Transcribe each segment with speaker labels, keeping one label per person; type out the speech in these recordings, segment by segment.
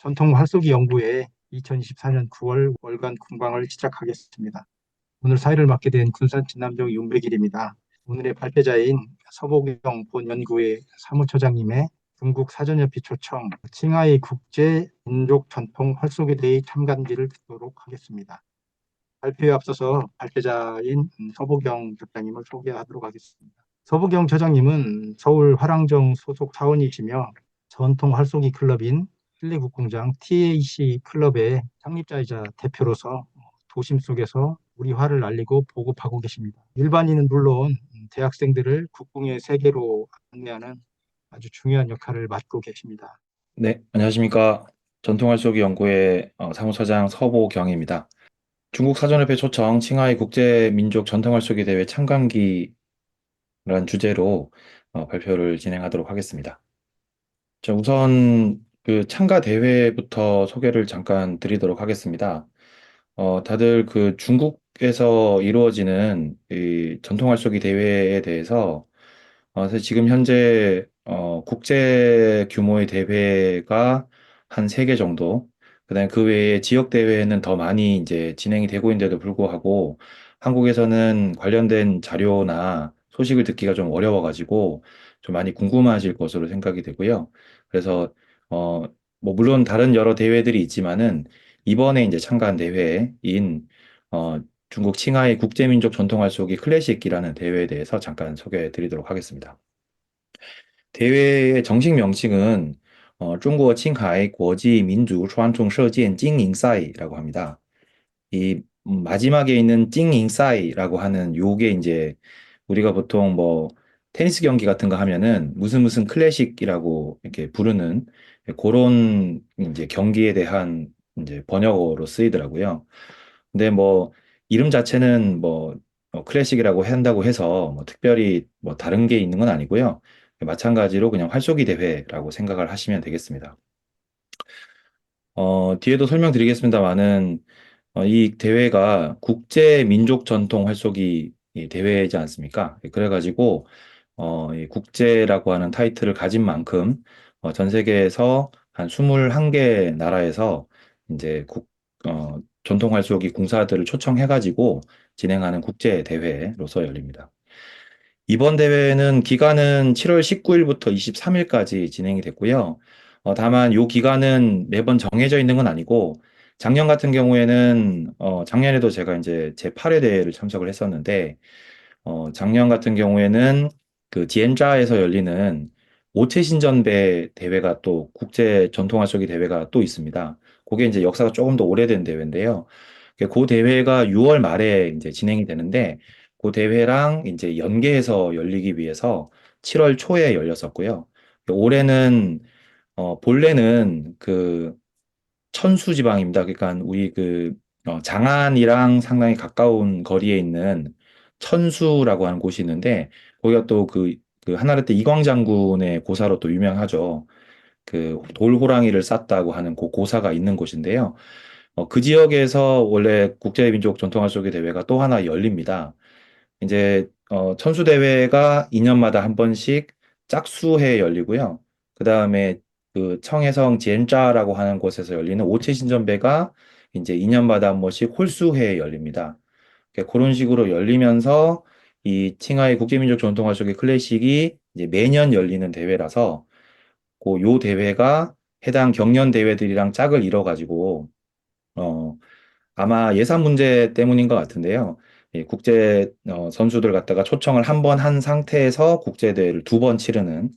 Speaker 1: 전통 활쏘기 연구회 2024년 9월 월간 공방을 시작하겠습니다. 오늘 사회를 맡게 된 군산 진남정 윤백일입니다. 오늘의 발표자인 서보경 본 연구회 사무처장님의 중국 사전협의 초청 칭하이 국제 민족 전통 활쏘기 대회 참관지를 듣도록 하겠습니다. 발표에 앞서서 발표자인 서보경 저장님을 소개하도록 하겠습니다. 서보경 저장님은 서울 화랑정 소속 사원이시며 전통 활쏘기 클럽인 실내국공장 TAC 클럽의 창립자이자 대표로서 도심 속에서 우리 화를 알리고 보급하고 계십니다. 일반인은 물론 대학생들을 국궁의 세계로 안내하는 아주 중요한 역할을 맡고 계십니다.
Speaker 2: 네, 안녕하십니까. 전통활쏘기 연구회 사무처장 서보경입니다. 중국 사전협회 초청 칭하이 국제민족 전통활쏘기 대회 참관기라는 주제로 발표를 진행하도록 하겠습니다. 자, 우선 그 참가 대회부터 소개를 잠깐 드리도록 하겠습니다. 다들 그 중국에서 이루어지는 이 전통활쏘기 대회에 대해서 사실 지금 현재 국제 규모의 대회가 한 세 개 정도, 그다음에 그 외에 지역 대회는 더 많이 이제 진행이 되고 있는데도 불구하고 한국에서는 관련된 자료나 소식을 듣기가 좀 어려워가지고 좀 많이 궁금하실 것으로 생각이 되고요. 그래서 어, 뭐 물론 다른 여러 대회들이 있지만은 이번에 이제 참가한 대회인 중국 칭하이 국제민족 전통활쏘기 클래식이라는 대회에 대해서 잠깐 소개해 드리도록 하겠습니다. 대회의 정식 명칭은 중국 칭하이国际 민족传统 射箭 징잉사이라고 합니다. 이 마지막에 있는 징잉사이라고 하는 요게 이제 우리가 보통 뭐 테니스 경기 같은 거 하면은 무슨 무슨 클래식이라고 이렇게 부르는 그런 이제 경기에 대한 이제 번역어로 쓰이더라고요. 근데 뭐 이름 자체는 뭐 클래식이라고 한다고 해서 뭐 특별히 뭐 다른 게 있는 건 아니고요. 마찬가지로 그냥 활쏘기 대회라고 생각을 하시면 되겠습니다. 뒤에도 설명드리겠습니다만은 이 대회가 국제 민족 전통 활쏘기 이 대회이지 않습니까? 그래가지고 이 국제라고 하는 타이틀을 가진 만큼 전 세계에서 한 21개 나라에서 이제 전통 활쏘기 공사들을 초청해가지고 진행하는 국제 대회로서 열립니다. 이번 대회는 기간은 7월 19일부터 23일까지 진행이 됐고요. 다만 이 기간은 매번 정해져 있는 건 아니고 작년 같은 경우에는 작년에도 제가 이제 제 8회 대회를 참석을 했었는데 작년 같은 경우에는 그 디엔자에서 열리는 오체 신전배 대회가 또 국제 전통화쏘기 대회가 또 있습니다. 그게 이제 역사가 조금 더 오래된 대회인데요. 그 대회가 6월 말에 이제 진행이 되는데 그 대회랑 이제 연계해서 열리기 위해서 7월 초에 열렸었고요. 올해는 본래는 그 천수 지방입니다. 그러니까 우리 그 장안이랑 상당히 가까운 거리에 있는 천수라고 하는 곳이 있는데 거기가 또 그 한나라 때 이광 장군의 고사로 또 유명하죠. 그 돌호랑이를 쌌다고 하는 그 고사가 있는 곳인데요. 그 지역에서 원래 국제민족 전통활쏘기 대회가 또 하나 열립니다. 이제 천수 대회가 2년마다 한 번씩 짝수회에 열리고요. 그 다음에 그 청해성 젠자라고 하는 곳에서 열리는 오체 신전배가 이제 2년마다 한 번씩 홀수회에 열립니다. 그런 식으로 열리면서 이 칭하이 국제민족 전통화쏘기 클래식이 이제 매년 열리는 대회라서 그 요 대회가 해당 경연 대회들이랑 짝을 이뤄가지고 어, 아마 예산 문제 때문인 것 같은데요. 이 국제 선수들 갖다가 초청을 한 번 한 상태에서 국제 대회를 두 번 치르는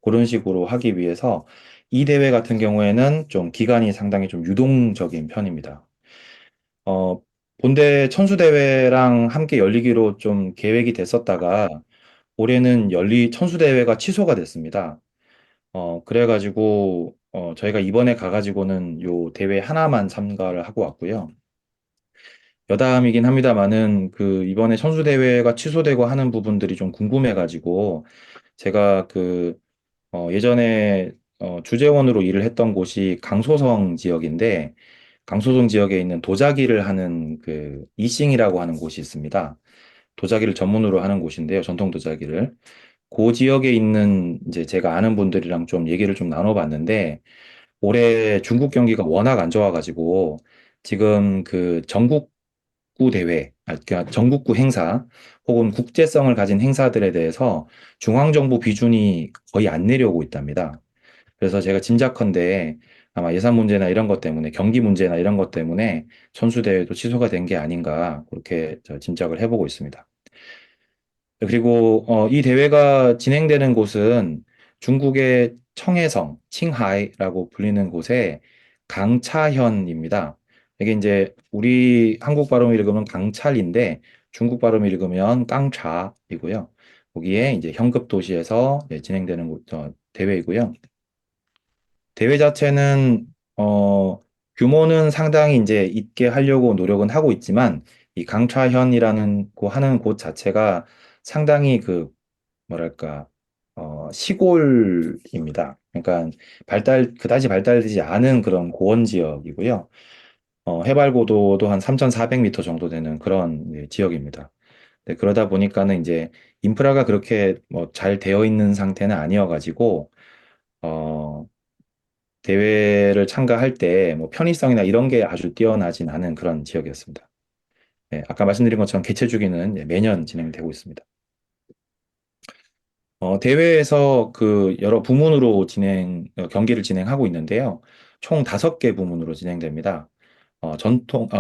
Speaker 2: 그런 식으로 하기 위해서 이 대회 같은 경우에는 좀 기간이 상당히 좀 유동적인 편입니다. 어, 본대 천수 대회랑 함께 열리기로 좀 계획이 됐었다가 올해는 천수 대회가 취소가 됐습니다. 그래가지고 저희가 이번에 가가지고는 요 대회 하나만 참가를 하고 왔고요. 여담이긴 합니다만은 그 이번에 선수대회가 취소되고 하는 부분들이 좀 궁금해가지고 제가 그 예전에 주재원으로 일을 했던 곳이 강소성 지역인데 강소성 지역에 있는 도자기를 하는 그 이싱이라고 하는 곳이 있습니다. 도자기를 전문으로 하는 곳인데요. 전통 도자기를. 그 지역에 있는 이제 제가 아는 분들이랑 좀 얘기를 좀 나눠봤는데 올해 중국 경기가 워낙 안 좋아가지고 지금 그 전국구 대회, 그러니까 전국구 행사 혹은 국제성을 가진 행사들에 대해서 중앙정부 비준이 거의 안 내려오고 있답니다. 그래서 제가 짐작컨대 아마 예산 문제나 이런 것 때문에 경기 문제나 이런 것 때문에 선수 대회도 취소가 된 게 아닌가 그렇게 저 짐작을 해보고 있습니다. 그리고 이 대회가 진행되는 곳은 중국의 청해성, 칭하이라고 불리는 곳의 강차현입니다. 이게 이제 우리 한국 발음 읽으면 강찰인데 중국 발음 읽으면 깡차이고요. 거기에 이제 현급 도시에서 진행되는 대회이고요. 대회 자체는 규모는 상당히 이제 있게 하려고 노력은 하고 있지만 이 강차현이라는 하는 곳 자체가 상당히 그 뭐랄까 시골입니다. 그러니까 그다지 발달되지 않은 그런 고원 지역이고요. 해발 고도도 한 3,400m 정도 되는 그런 지역입니다. 네, 그러다 보니까는 이제 인프라가 그렇게 뭐 잘 되어 있는 상태는 아니어가지고 어, 대회를 참가할 때 뭐 편의성이나 이런 게 아주 뛰어나진 않은 그런 지역이었습니다. 네, 아까 말씀드린 것처럼 개최 주기는 매년 진행되고 있습니다. 대회에서 그 여러 부문으로 경기를 진행하고 있는데요. 총 5개 부문으로 진행됩니다.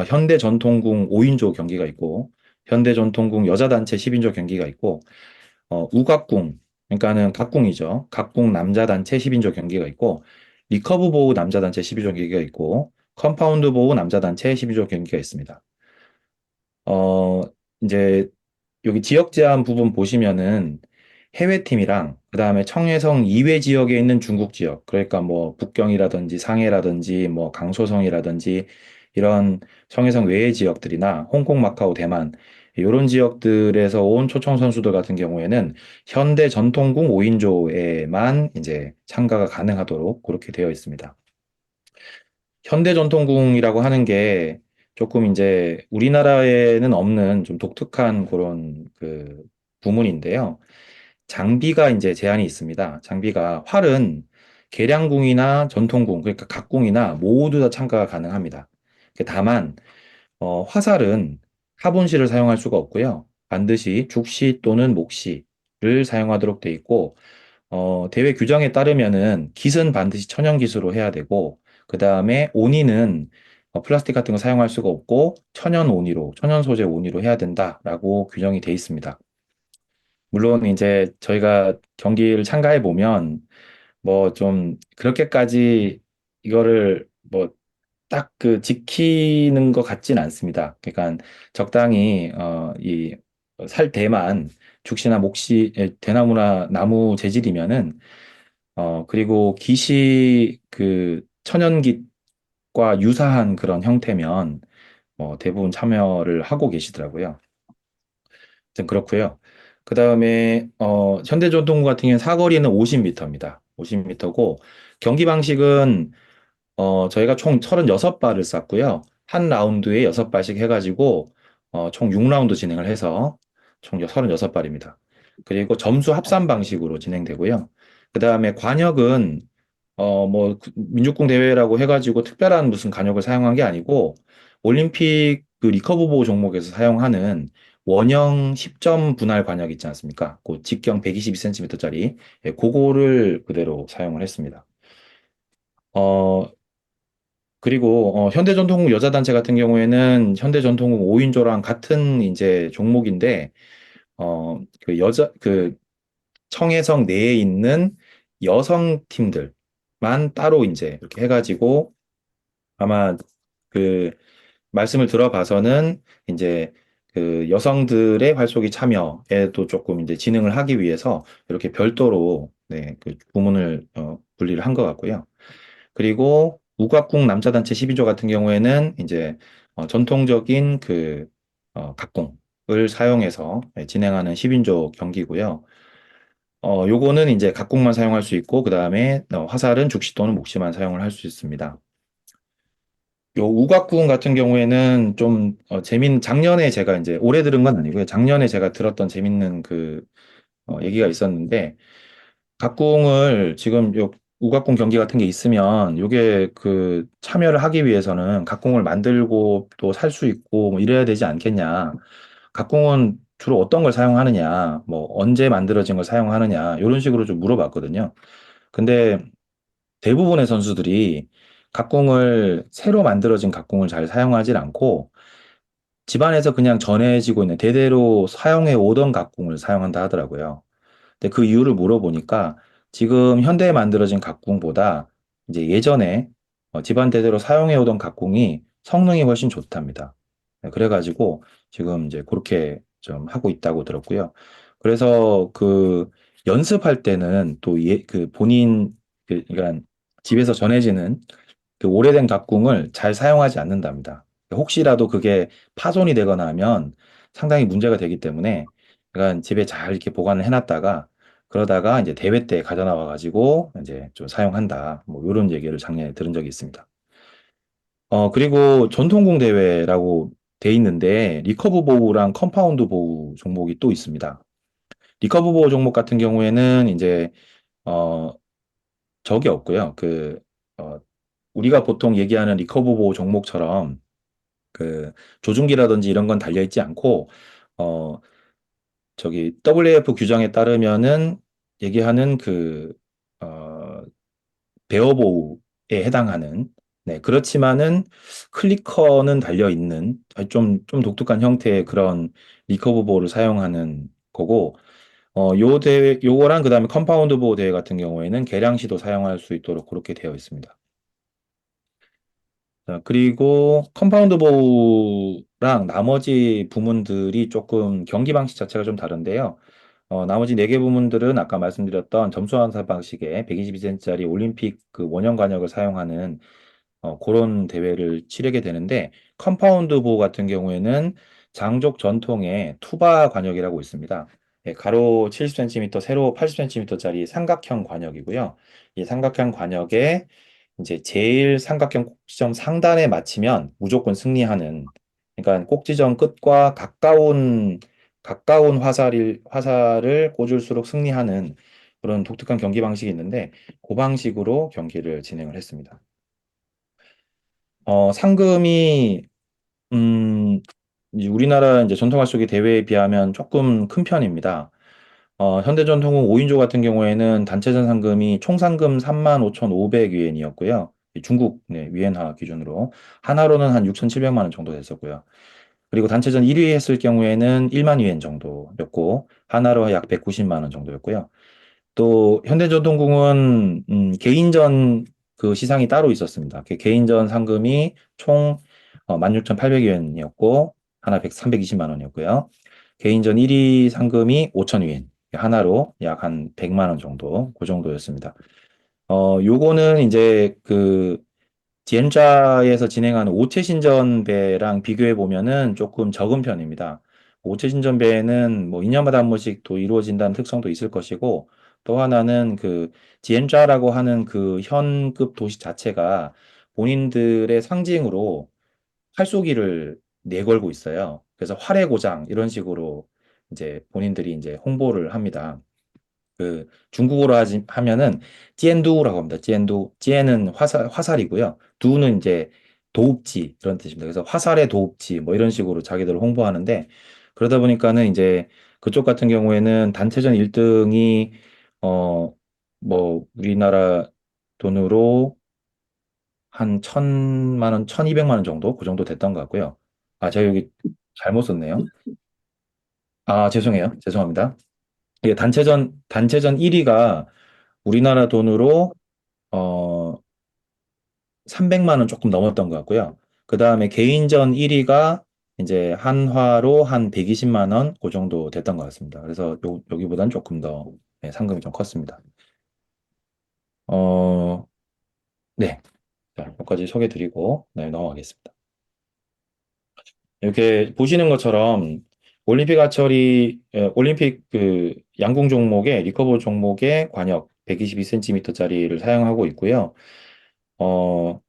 Speaker 2: 현대 전통궁 5인조 경기가 있고, 현대 전통궁 여자단체 10인조 경기가 있고, 우각궁, 그러니까는 각궁이죠. 각궁 남자단체 10인조 경기가 있고, 리커브 보우 남자단체 12조 경기가 있고, 컴파운드 보우 남자단체 12조 경기가 있습니다. 어, 이제 여기 지역 제한 부분 보시면은 해외팀이랑 그다음에 청해성 이외 지역에 있는 중국 지역, 그러니까 뭐 북경이라든지 상해라든지 뭐 강소성이라든지 이런 청해성 외의 지역들이나 홍콩, 마카오, 대만 이런 지역들에서 온 초청 선수들 같은 경우에는 현대 전통궁 5인조에만 이제 참가가 가능하도록 그렇게 되어 있습니다. 현대전통궁이라고 하는 게 조금 이제 우리나라에는 없는 좀 독특한 그런 그 부문인데요. 장비가 이제 제한이 있습니다. 장비가 활은 계량궁이나 전통궁, 그러니까 각궁이나 모두 다 참가가 가능합니다. 다만 화살은 카본실을 사용할 수가 없고요. 반드시 죽시 또는 목시를 사용하도록 돼 있고 대회 규정에 따르면은 깃은 반드시 천연 깃으로 해야 되고, 그 다음에 온이는 플라스틱 같은 거 사용할 수가 없고, 천연 소재 온이로 해야 된다라고 규정이 돼 있습니다. 물론 이제 저희가 경기를 참가해 보면, 뭐 좀 그렇게까지 이거를 뭐 딱 그 지키는 것 같진 않습니다. 그러니까 적당히 이 살대만 죽시나 목시, 대나무나 나무 재질이면은 그리고 깃이 그 천연깃과 유사한 그런 형태면 대부분 참여를 하고 계시더라고요. 아무튼 그렇고요. 그 다음에 현대전통부 같은 경우는 사거리는 50m입니다. 50m고 경기 방식은 저희가 총 36발을 쐈고요. 한 라운드에 6발씩 해가지고 총 6라운드 진행을 해서 총 36발입니다. 그리고 점수 합산 방식으로 진행되고요. 그 다음에 관역은 민족궁 대회라고 해가지고 특별한 무슨 관역을 사용한 게 아니고 올림픽 그 리커브 보호 종목에서 사용하는 원형 10점 분할 관역 있지 않습니까? 그 직경 122cm짜리 그거를 그대로 사용을 했습니다. 어, 그리고 현대전통국 여자단체 같은 경우에는 현대전통국 5인조랑 같은 이제 종목인데 그 청해성 내에 있는 여성 팀들만 따로 이제 이렇게 해가지고 아마 그 말씀을 들어봐서는 이제 그 여성들의 활쏘기 참여에도 조금 이제 진흥을 하기 위해서 이렇게 별도로 그 부문을 분리를 한 것 같고요. 그리고 우각궁 남자단체 12조 같은 경우에는 이제 전통적인 그 각궁을 사용해서 진행하는 10인조 경기고요. 요거는 이제 각궁만 사용할 수 있고 그 다음에 화살은 죽시 또는 목시만 사용을 할 수 있습니다. 요 우각궁 같은 경우에는 좀 작년에 제가 이제 올해 들은 건 아니고요. 작년에 제가 들었던 재밌는 그 얘기가 있었는데 각궁을 지금 요 우각공 경기 같은 게 있으면 요게 그 참여를 하기 위해서는 각공을 만들고 또 살 수 있고 뭐 이래야 되지 않겠냐. 각공은 주로 어떤 걸 사용하느냐, 뭐 언제 만들어진 걸 사용하느냐, 이런 식으로 좀 물어봤거든요. 근데 대부분의 선수들이 각공을 새로 만들어진 각공을 잘 사용하지 않고 집안에서 그냥 전해지고 있는 대대로 사용해 오던 각공을 사용한다 하더라고요. 근데 그 이유를 물어보니까 지금 현대에 만들어진 각궁보다 이제 예전에 집안 대대로 사용해 오던 각궁이 성능이 훨씬 좋답니다. 네, 그래가지고 지금 이제 그렇게 좀 하고 있다고 들었고요. 그래서 그 연습할 때는 또 그 본인 그러니까 집에서 전해지는 그 오래된 각궁을 잘 사용하지 않는답니다. 혹시라도 그게 파손이 되거나 하면 상당히 문제가 되기 때문에 그러니까 집에 잘 이렇게 보관을 해놨다가 그러다가 이제 대회 때 가져 나와 가지고 이제 좀 사용한다. 뭐 이런 얘기를 작년에 들은 적이 있습니다. 그리고 전통공 대회라고 돼 있는데 리커브 보우랑 컴파운드 보우 종목이 또 있습니다. 리커브 보우 종목 같은 경우에는 이제 어 적이 없고요. 어, 우리가 보통 얘기하는 리커브 보우 종목처럼 그 조종기라든지 이런 건 달려 있지 않고 어 저기 WAF 규정에 따르면은 얘기하는 어, 베어보우에 해당하는 네, 그렇지만은 클리커는 달려 있는 좀 독특한 형태의 그런 리커브 보우를 사용하는 거고 요 대회 요거랑 그다음에 컴파운드 보우 대회 같은 경우에는 계량시도 사용할 수 있도록 그렇게 되어 있습니다. 자, 그리고 컴파운드 보우랑 나머지 부문들이 조금 경기 방식 자체가 좀 다른데요. 나머지 네 개 부문들은 아까 말씀드렸던 점수 환산 방식의 122cm짜리 올림픽 그 원형 관역을 사용하는 그런 대회를 치르게 되는데 컴파운드 보우 같은 경우에는 장족 전통의 투바 관역이라고 있습니다. 예, 가로 70cm, 세로 80cm짜리 삼각형 관역이고요. 이 삼각형 관역에 이제 제일 삼각형 꼭지점 상단에 맞추면 무조건 승리하는 그러니까 꼭지점 끝과 가까운 화살을 꽂을수록 승리하는 그런 독특한 경기 방식이 있는데 그 방식으로 경기를 진행을 했습니다. 상금이 이제 우리나라 이제 전통화 속기 대회에 비하면 조금 큰 편입니다. 현대전통은 5인조 같은 경우에는 단체전 상금이 총 상금 35,500위엔이었고요. 중국 네, 위엔화 기준으로 하나로는 한 6,700만 원 정도 됐었고요. 그리고 단체전 1위 했을 경우에는 1만 위엔 정도였고 하나로 약 190만 원 정도였고요. 또 현대전통공은 개인전 그 시상이 따로 있었습니다. 그 개인전 상금이 총 16,800위엔이었고 하나 320만 원이었고요. 개인전 1위 상금이 5,000위엔, 하나로 약 한 100만 원 정도, 그 정도였습니다. 요거는 이제 그 지엔자에서 진행하는 오체 신전배랑 비교해 보면은 조금 적은 편입니다. 오체 신전배는 뭐 2년마다 한 번씩 또 이루어진다는 특성도 있을 것이고 또 하나는 그 지엔자라고 하는 그 현급 도시 자체가 본인들의 상징으로 활쏘기를 내걸고 있어요. 그래서 활의 고장 이런 식으로 이제 본인들이 이제 홍보를 합니다. 그 중국어로 하면은 찌엔두라고 합니다. 찌엔두. 찌엔은 화살이고요. 두는 이제 도읍지 이런 뜻입니다. 그래서 화살의 도읍지 뭐 이런 식으로 자기들을 홍보하는데 그러다 보니까는 이제 그쪽 같은 경우에는 단체전 1등이 뭐 우리나라 돈으로 한 1,000만 원, 1,200만 원 정도 그 정도 됐던 것 같고요. 아, 제가 여기 잘못 썼네요. 아, 죄송해요. 죄송합니다. 이게 단체전 1위가 우리나라 돈으로 어 300만 원 조금 넘었던 것 같고요. 그 다음에 개인전 1위가 이제 한화로 한 120만 원 그 정도 됐던 것 같습니다. 그래서 여기보단 조금 더 네, 상금이 좀 컸습니다. 어, 네. 자, 여기까지 소개 드리고 네, 넘어가겠습니다. 이렇게 보시는 것처럼 올림픽 그 양궁 종목의 리커버 종목의 관역 122cm짜리를 사용하고 있고요. 어,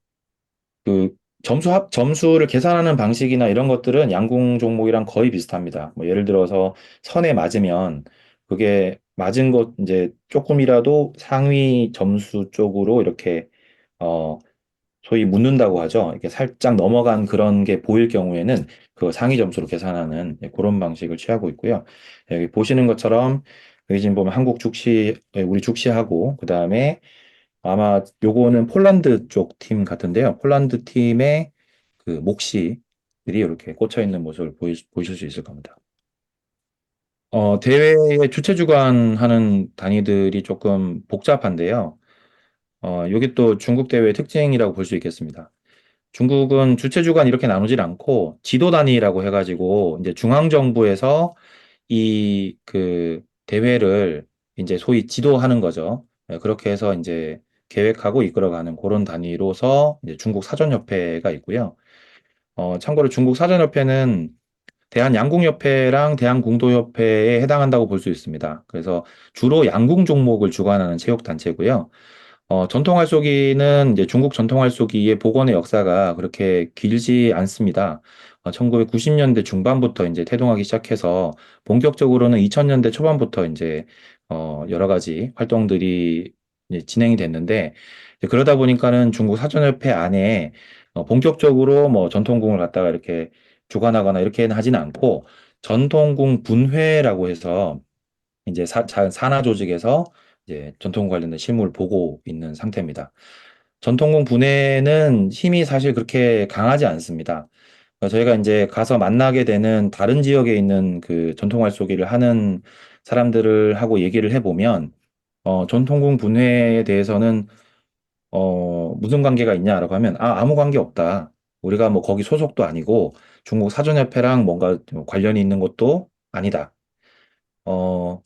Speaker 2: 그 점수를 계산하는 방식이나 이런 것들은 양궁 종목이랑 거의 비슷합니다. 뭐 예를 들어서 선에 맞으면 그게 맞은 것 이제 조금이라도 상위 점수 쪽으로 이렇게 어 소위 묻는다고 하죠. 이렇게 살짝 넘어간 그런 게 보일 경우에는 그 상위 점수로 계산하는 그런 방식을 취하고 있고요. 여기 보시는 것처럼 여기 지금 보면 한국 죽시, 우리 죽시하고 그다음에 아마 요거는 폴란드 쪽 팀 같은데요. 폴란드 팀의 그 몫이들이 이렇게 꽂혀 있는 모습을 보실 수 있을 겁니다. 대회의 주최 주관하는 단위들이 조금 복잡한데요. 요게 또 중국 대회의 특징이라고 볼 수 있겠습니다. 중국은 주최 주관 이렇게 나누질 않고 지도 단위라고 해가지고 이제 중앙 정부에서 이 그 대회를 이제 소위 지도하는 거죠. 그렇게 해서 이제 계획하고 이끌어가는 그런 단위로서 이제 중국 사전협회가 있고요. 참고로 중국 사전협회는 대한양궁협회랑 대한궁도협회에 해당한다고 볼 수 있습니다. 그래서 주로 양궁 종목을 주관하는 체육단체고요. 전통 활쏘기는 이제 중국 전통 활쏘기의 복원의 역사가 그렇게 길지 않습니다. 1990년대 중반부터 이제 태동하기 시작해서 본격적으로는 2000년대 초반부터 이제 여러 가지 활동들이 이제 진행이 됐는데 이제 그러다 보니까는 중국 사전협회 안에 본격적으로 뭐 전통궁을 갖다가 이렇게 주관하거나 이렇게는 하진 않고 전통궁 분회라고 해서 이제 산하 조직에서 이제 전통 관련된 실무를 보고 있는 상태입니다. 전통공 분해는 힘이 사실 그렇게 강하지 않습니다. 저희가 이제 가서 만나게 되는 다른 지역에 있는 그 전통 활쏘기를 하는 사람들을 하고 얘기를 해보면, 전통공 분해에 대해서는, 무슨 관계가 있냐라고 하면, 아무 관계 없다. 우리가 뭐 거기 소속도 아니고 중국 사전협회랑 뭔가 좀 관련이 있는 것도 아니다. 어,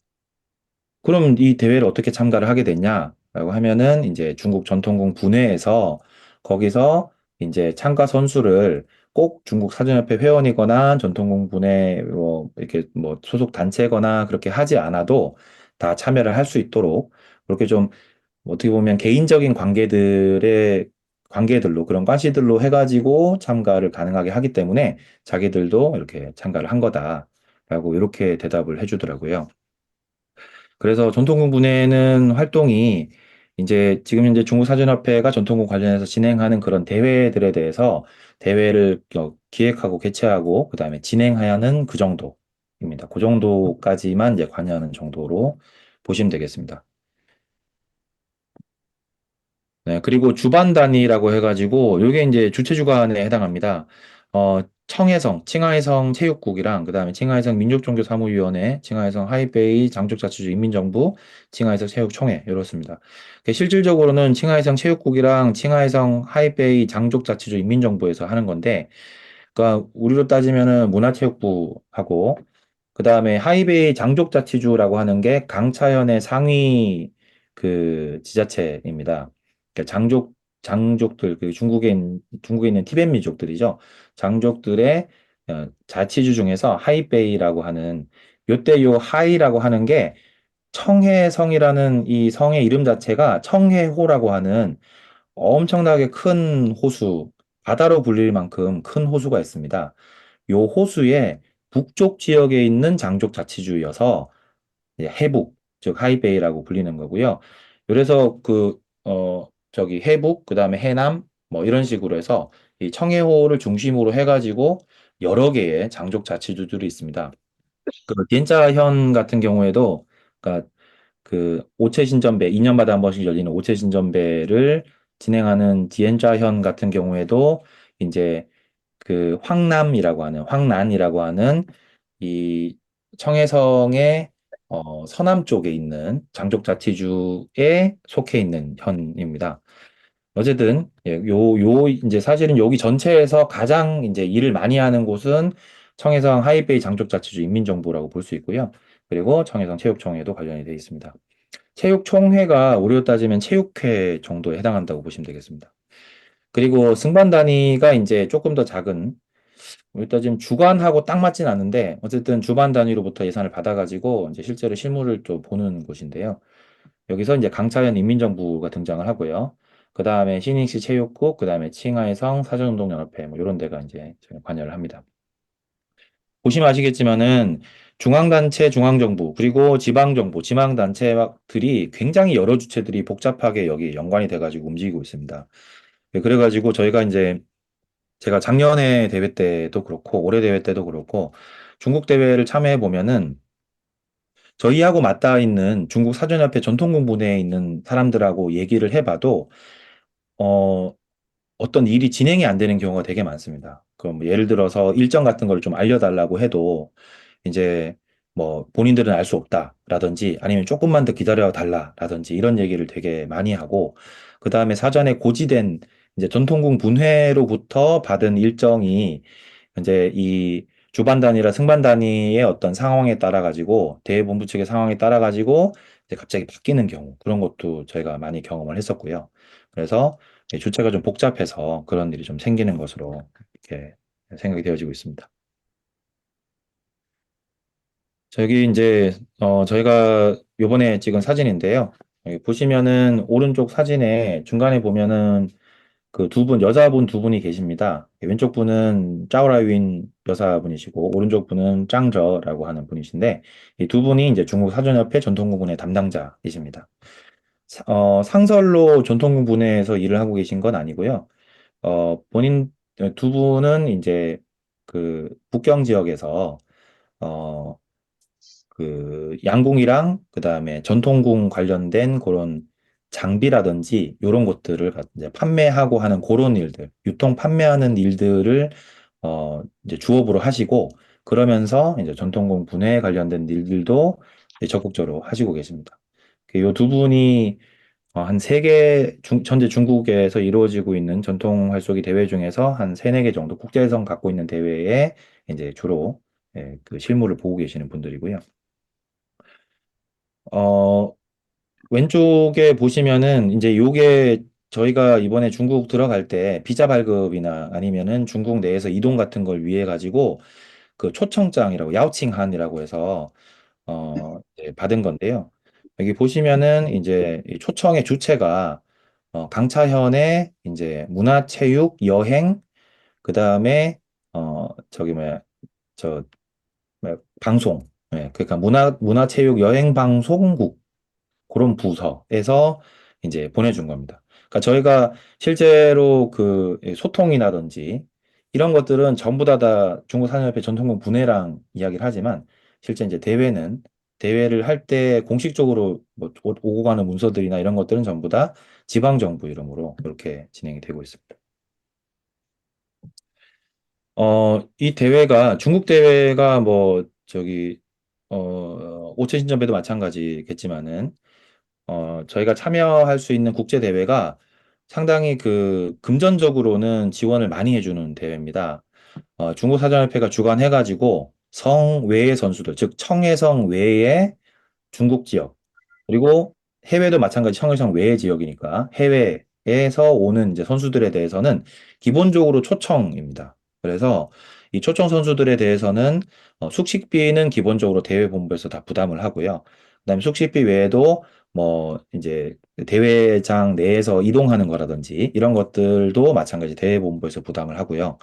Speaker 2: 그럼 이 대회를 어떻게 참가를 하게 됐냐라고 하면은 이제 중국 전통궁 분회에서 거기서 이제 참가 선수를 꼭 중국 사전협회 회원이거나 전통궁 분회 뭐 이렇게 뭐 소속 단체거나 그렇게 하지 않아도 다 참여를 할 수 있도록 그렇게 좀 어떻게 보면 개인적인 관계들로 그런关系들로 해가지고 참가를 가능하게 하기 때문에 자기들도 이렇게 참가를 한 거다라고 이렇게 대답을 해주더라고요. 그래서 전통궁 분해는 활동이 이제 지금 현재 중국사전협회가 전통궁 관련해서 진행하는 그런 대회들에 대해서 대회를 기획하고 개최하고 그다음에 진행하는 그 정도입니다. 그 정도까지만 이제 관여하는 정도로 보시면 되겠습니다. 네, 그리고 주반 단위라고 해가지고 요게 이제 주최 주관에 해당합니다. 청해성, 칭하해성 체육국이랑 그다음에 칭하해성 민족종교사무위원회, 칭하해성 하이베이 장족자치주 인민정부, 칭하해성 체육총회 이렇습니다. 실질적으로는 칭하해성 체육국이랑 칭하해성 하이베이 장족자치주 인민정부에서 하는 건데, 그러니까 우리로 따지면은 문화체육부하고 그다음에 하이베이 장족자치주라고 하는 게 강차현의 상위 그 지자체입니다. 그러니까 장족들 그 중국에 있는 티베트 민족들이죠. 장족들의 자치주 중에서 하이베이라고 하는 요때 요 하이라고 하는 게 청해성이라는 이 성의 이름 자체가 청해호라고 하는 엄청나게 큰 호수, 바다로 불릴 만큼 큰 호수가 있습니다. 요 호수의 북쪽 지역에 있는 장족 자치주여서 이제 해북, 즉 하이베이라고 불리는 거고요. 그래서 저기 해북, 그 다음에 해남, 뭐 이런 식으로 해서 이 청해호를 중심으로 해가지고 여러 개의 장족 자치주들이 있습니다. 그 디엔자현 같은 경우에도 그러니까 그 오체신전배 2년마다 한 번씩 열리는 오체신전배를 진행하는 디엔자현 같은 경우에도 이제 그 황난이라고 하는 이 청해성의 서남 쪽에 있는 장족자치주에 속해 있는 현입니다. 어쨌든 예, 이제 사실은 여기 전체에서 가장 이제 일을 많이 하는 곳은 청해성 하이베이 장족자치주 인민정부라고 볼 수 있고요. 그리고 청해성 체육총회도 관련이 되어 있습니다. 체육총회가 우리로 따지면 체육회 정도에 해당한다고 보시면 되겠습니다. 그리고 승반 단위가 이제 조금 더 작은 일단 지금 주관하고 딱 맞진 않는데 어쨌든 주반 단위로부터 예산을 받아가지고 이제 실제로 실무를 또 보는 곳인데요. 여기서 이제 강차현 인민정부가 등장을 하고요. 그 다음에 신익시 체육국, 그 다음에 칭하이성 사전운동연합회 뭐 이런 데가 이제 관여를 합니다. 보시면 아시겠지만은 중앙단체, 중앙정부, 그리고 지방정부, 지방단체들이 굉장히 여러 주체들이 복잡하게 여기 연관이 돼가지고 움직이고 있습니다. 네, 그래가지고 저희가 이제 제가 작년에 대회 때도 그렇고 올해 대회 때도 그렇고 중국 대회를 참여해 보면은 저희하고 맞닿아 있는 중국 사전협회 전통공부내에 있는 사람들하고 얘기를 해봐도 어, 어떤 일이 진행이 안 되는 경우가 되게 많습니다. 그럼 뭐 예를 들어서 일정 같은 걸 좀 알려달라고 해도 이제 뭐 본인들은 알 수 없다라든지 아니면 조금만 더 기다려 달라라든지 이런 얘기를 되게 많이 하고 그 다음에 사전에 고지된 이제 전통궁 분회로부터 받은 일정이 이제 이 주반 단위라 승반 단위의 어떤 상황에 따라 가지고 대본부 측의 상황에 따라 가지고 이제 갑자기 바뀌는 경우 그런 것도 저희가 많이 경험을 했었고요. 그래서 주체가 좀 복잡해서 그런 일이 좀 생기는 것으로 이렇게 생각이 되어지고 있습니다. 저기 이제 저희가 요번에 찍은 사진인데요. 여기 보시면은 오른쪽 사진에 중간에 보면은 그 두 분, 여자분 두 분이 계십니다. 왼쪽 분은 짜오라윈 여사분이시고, 오른쪽 분은 짱저라고 하는 분이신데, 이 두 분이 이제 중국 사전협회 전통공군의 담당자이십니다. 상설로 전통공군에서 일을 하고 계신 건 아니고요. 본인 두 분은 이제 그 북경 지역에서 어, 그 양궁이랑 그다음에 전통궁 관련된 그런 장비라든지 이런 것들을 이제 판매하고 하는 그런 일들, 유통 판매하는 일들을 이제 주업으로 하시고 그러면서 이제 전통궁 분해에 관련된 일들도 이제 적극적으로 하시고 계십니다. 이 두 분이 한 세 개 현재 중국에서 이루어지고 있는 전통 활쏘기 대회 중에서 한 세네 개 정도 국제성 갖고 있는 대회에 이제 주로 그 실무를 보고 계시는 분들이고요. 어, 왼쪽에 보시면은 이제 요게 저희가 이번에 중국 들어갈 때 비자 발급이나 아니면은 중국 내에서 이동 같은 걸 위해 가지고 그 초청장이라고 야오칭한이라고 해서 이제 받은 건데요. 여기 보시면은 이제 이 초청의 주체가 강차현의 이제 문화체육 여행 그다음에 저기 뭐야 저 뭐야 방송 그러니까 문화체육 여행 방송국 그런 부서에서 이제 보내준 겁니다. 그러니까 저희가 실제로 그 소통이라든지 이런 것들은 전부 다 중국 산업의 전통공 분해랑 이야기를 하지만 실제 이제 대회를 할 때 공식적으로 뭐 오고 가는 문서들이나 이런 것들은 전부 다 지방정부 이름으로 이렇게 진행이 되고 있습니다. 이 대회가 중국 대회가 뭐 저기 오체신전배도 마찬가지겠지만은 저희가 참여할 수 있는 국제 대회가 상당히 그 금전적으로는 지원을 많이 해주는 대회입니다. 중국 사전협회가 주관해가지고 성 외의 선수들, 즉 청해성 외의 중국 지역 그리고 해외도 마찬가지 청해성 외의 지역이니까 해외에서 오는 이제 선수들에 대해서는 기본적으로 초청입니다. 그래서 이 초청 선수들에 대해서는 숙식비는 기본적으로 대회 본부에서 다 부담을 하고요. 그다음에 숙식비 외에도 뭐 이제 대회장 내에서 이동하는 거라든지 이런 것들도 마찬가지 대회 본부에서 부담을 하고요.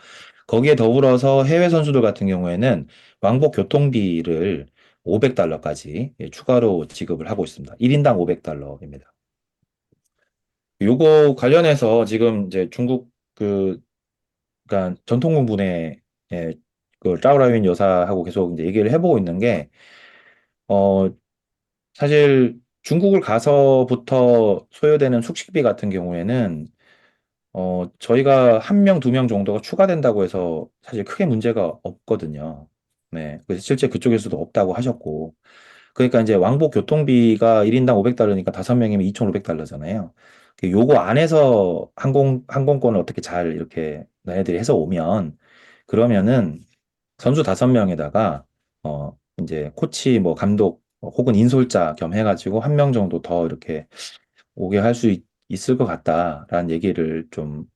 Speaker 2: 거기에 더불어서 해외 선수들 같은 경우에는 왕복 교통비를 500달러까지 추가로 지급을 하고 있습니다. 1인당 500달러입니다. 요거 관련해서 지금 이제 중국 그, 그러니까 전통공군의 그 짜오라윈 여사하고 계속 이제 얘기를 해보고 있는 게, 어, 사실 중국을 가서부터 소요되는 숙식비 같은 경우에는 저희가 한 명, 두 명 정도가 추가된다고 해서 사실 크게 문제가 없거든요. 네. 그래서 실제 그쪽에서도 없다고 하셨고. 그러니까 이제 왕복 교통비가 1인당 500달러니까 5명이면 2,500달러잖아요. 요거 안에서 항공권을 어떻게 잘 이렇게 너네들이 해서 오면 그러면은 선수 5명에다가 이제 코치 뭐 감독 혹은 인솔자 겸 해가지고 한 명 정도 더 이렇게 오게 할 수 있을 것 같다라는 얘기를 좀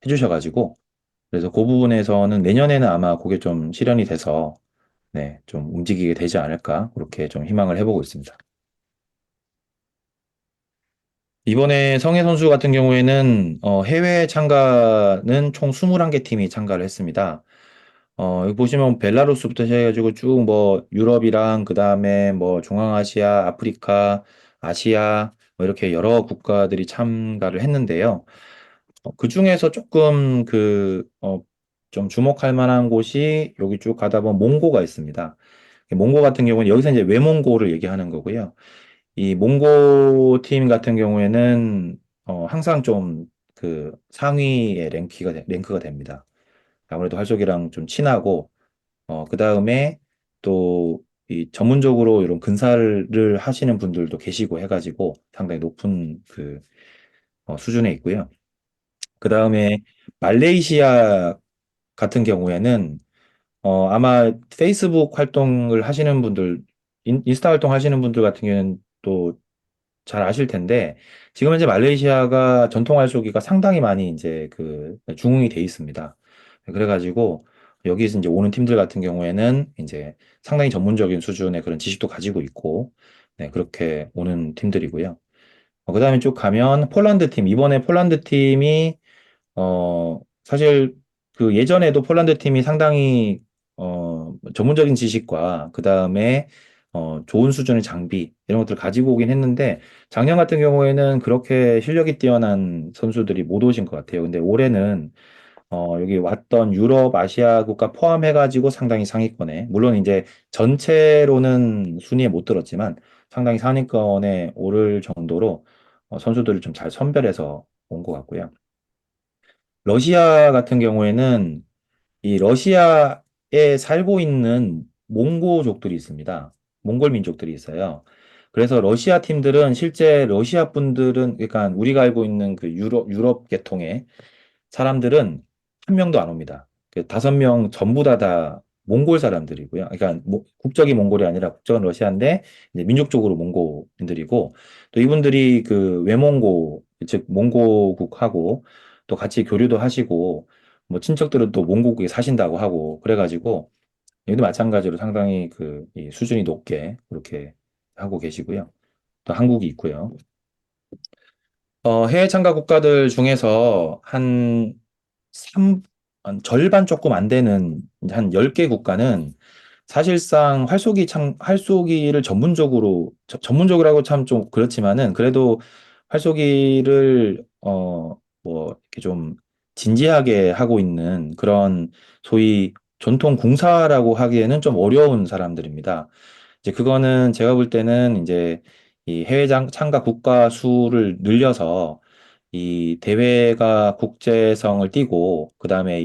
Speaker 2: 해주셔가지고 그래서 그 부분에서는 내년에는 아마 그게 좀 실현이 돼서 네, 좀 움직이게 되지 않을까 그렇게 좀 희망을 해보고 있습니다. 이번에 성해 선수 같은 경우에는 해외 참가는 총 21개 팀이 참가를 했습니다. 여기 보시면 벨라루스부터 시작해가지고 쭉 뭐 유럽이랑 그 다음에 뭐 중앙아시아, 아프리카, 아시아 뭐 이렇게 여러 국가들이 참가를 했는데요. 그 중에서 조금 좀 주목할 만한 곳이 여기 쭉 가다 보면 몽고가 있습니다. 몽고 같은 경우는 여기서 이제 외몽고를 얘기하는 거고요. 이 몽고 팀 같은 경우에는 항상 좀 그 상위의 랭크가 됩니다. 아무래도 활족이랑 좀 친하고 그 다음에 또 이 전문적으로 이런 근사를 하시는 분들도 계시고 해가지고 상당히 높은 수준에 있고요. 그 다음에 말레이시아 같은 경우에는 아마 페이스북 활동을 하시는 분들, 인스타 활동 하시는 분들 같은 경우에는 또 잘 아실 텐데, 지금 현재 말레이시아가 전통 알쏘기가 상당히 많이 이제 중흥이 돼 있습니다. 그래가지고, 여기서 이제 오는 팀들 같은 경우에는 이제 상당히 전문적인 수준의 그런 지식도 가지고 있고, 네, 그렇게 오는 팀들이고요. 그 다음에 쭉 가면 폴란드 팀, 이번에 폴란드 팀이 사실 예전에도 폴란드 팀이 상당히 전문적인 지식과 그 다음에 좋은 수준의 장비 이런 것들을 가지고 오긴 했는데 작년 같은 경우에는 그렇게 실력이 뛰어난 선수들이 못 오신 것 같아요. 근데 올해는 여기 왔던 유럽, 아시아 국가 포함해가지고 상당히 상위권에 물론 이제 전체로는 순위에 못 들었지만 상당히 상위권에 오를 정도로 선수들을 좀 잘 선별해서 온 것 같고요. 러시아 같은 경우에는 이 러시아에 살고 있는 몽고족들이 있습니다. 몽골 민족들이 있어요. 그래서 러시아 팀들은 실제 러시아 분들은 그러니까 우리가 알고 있는 그 유럽 계통의 사람들은 한 명도 안 옵니다. 그 5명 전부 다 몽골 사람들이고요. 그러니까 국적이 몽골이 아니라 국적은 러시아인데 이제 민족적으로 몽골인들이고 또 이분들이 그 외몽고 즉 몽고국하고 또 같이 교류도 하시고 뭐 친척들은 또 몽고국에 사신다고 하고 그래가지고 여기도 마찬가지로 상당히 이 수준이 높게 그렇게 하고 계시고요. 또 한국이 있고요. 해외 참가 국가들 중에서 삼 한 절반 조금 안 되는 한 10개 국가는 사실상 활쏘기를 전문적으로 참 좀 그렇지만은 그래도 활쏘기를 뭐 이렇게 좀 진지하게 하고 있는 그런 소위 전통 궁사라고 하기에는 좀 어려운 사람들입니다. 이제 그거는 제가 볼 때는 이제 이 참가 국가 수를 늘려서 이 대회가 국제성을 띠고 그다음에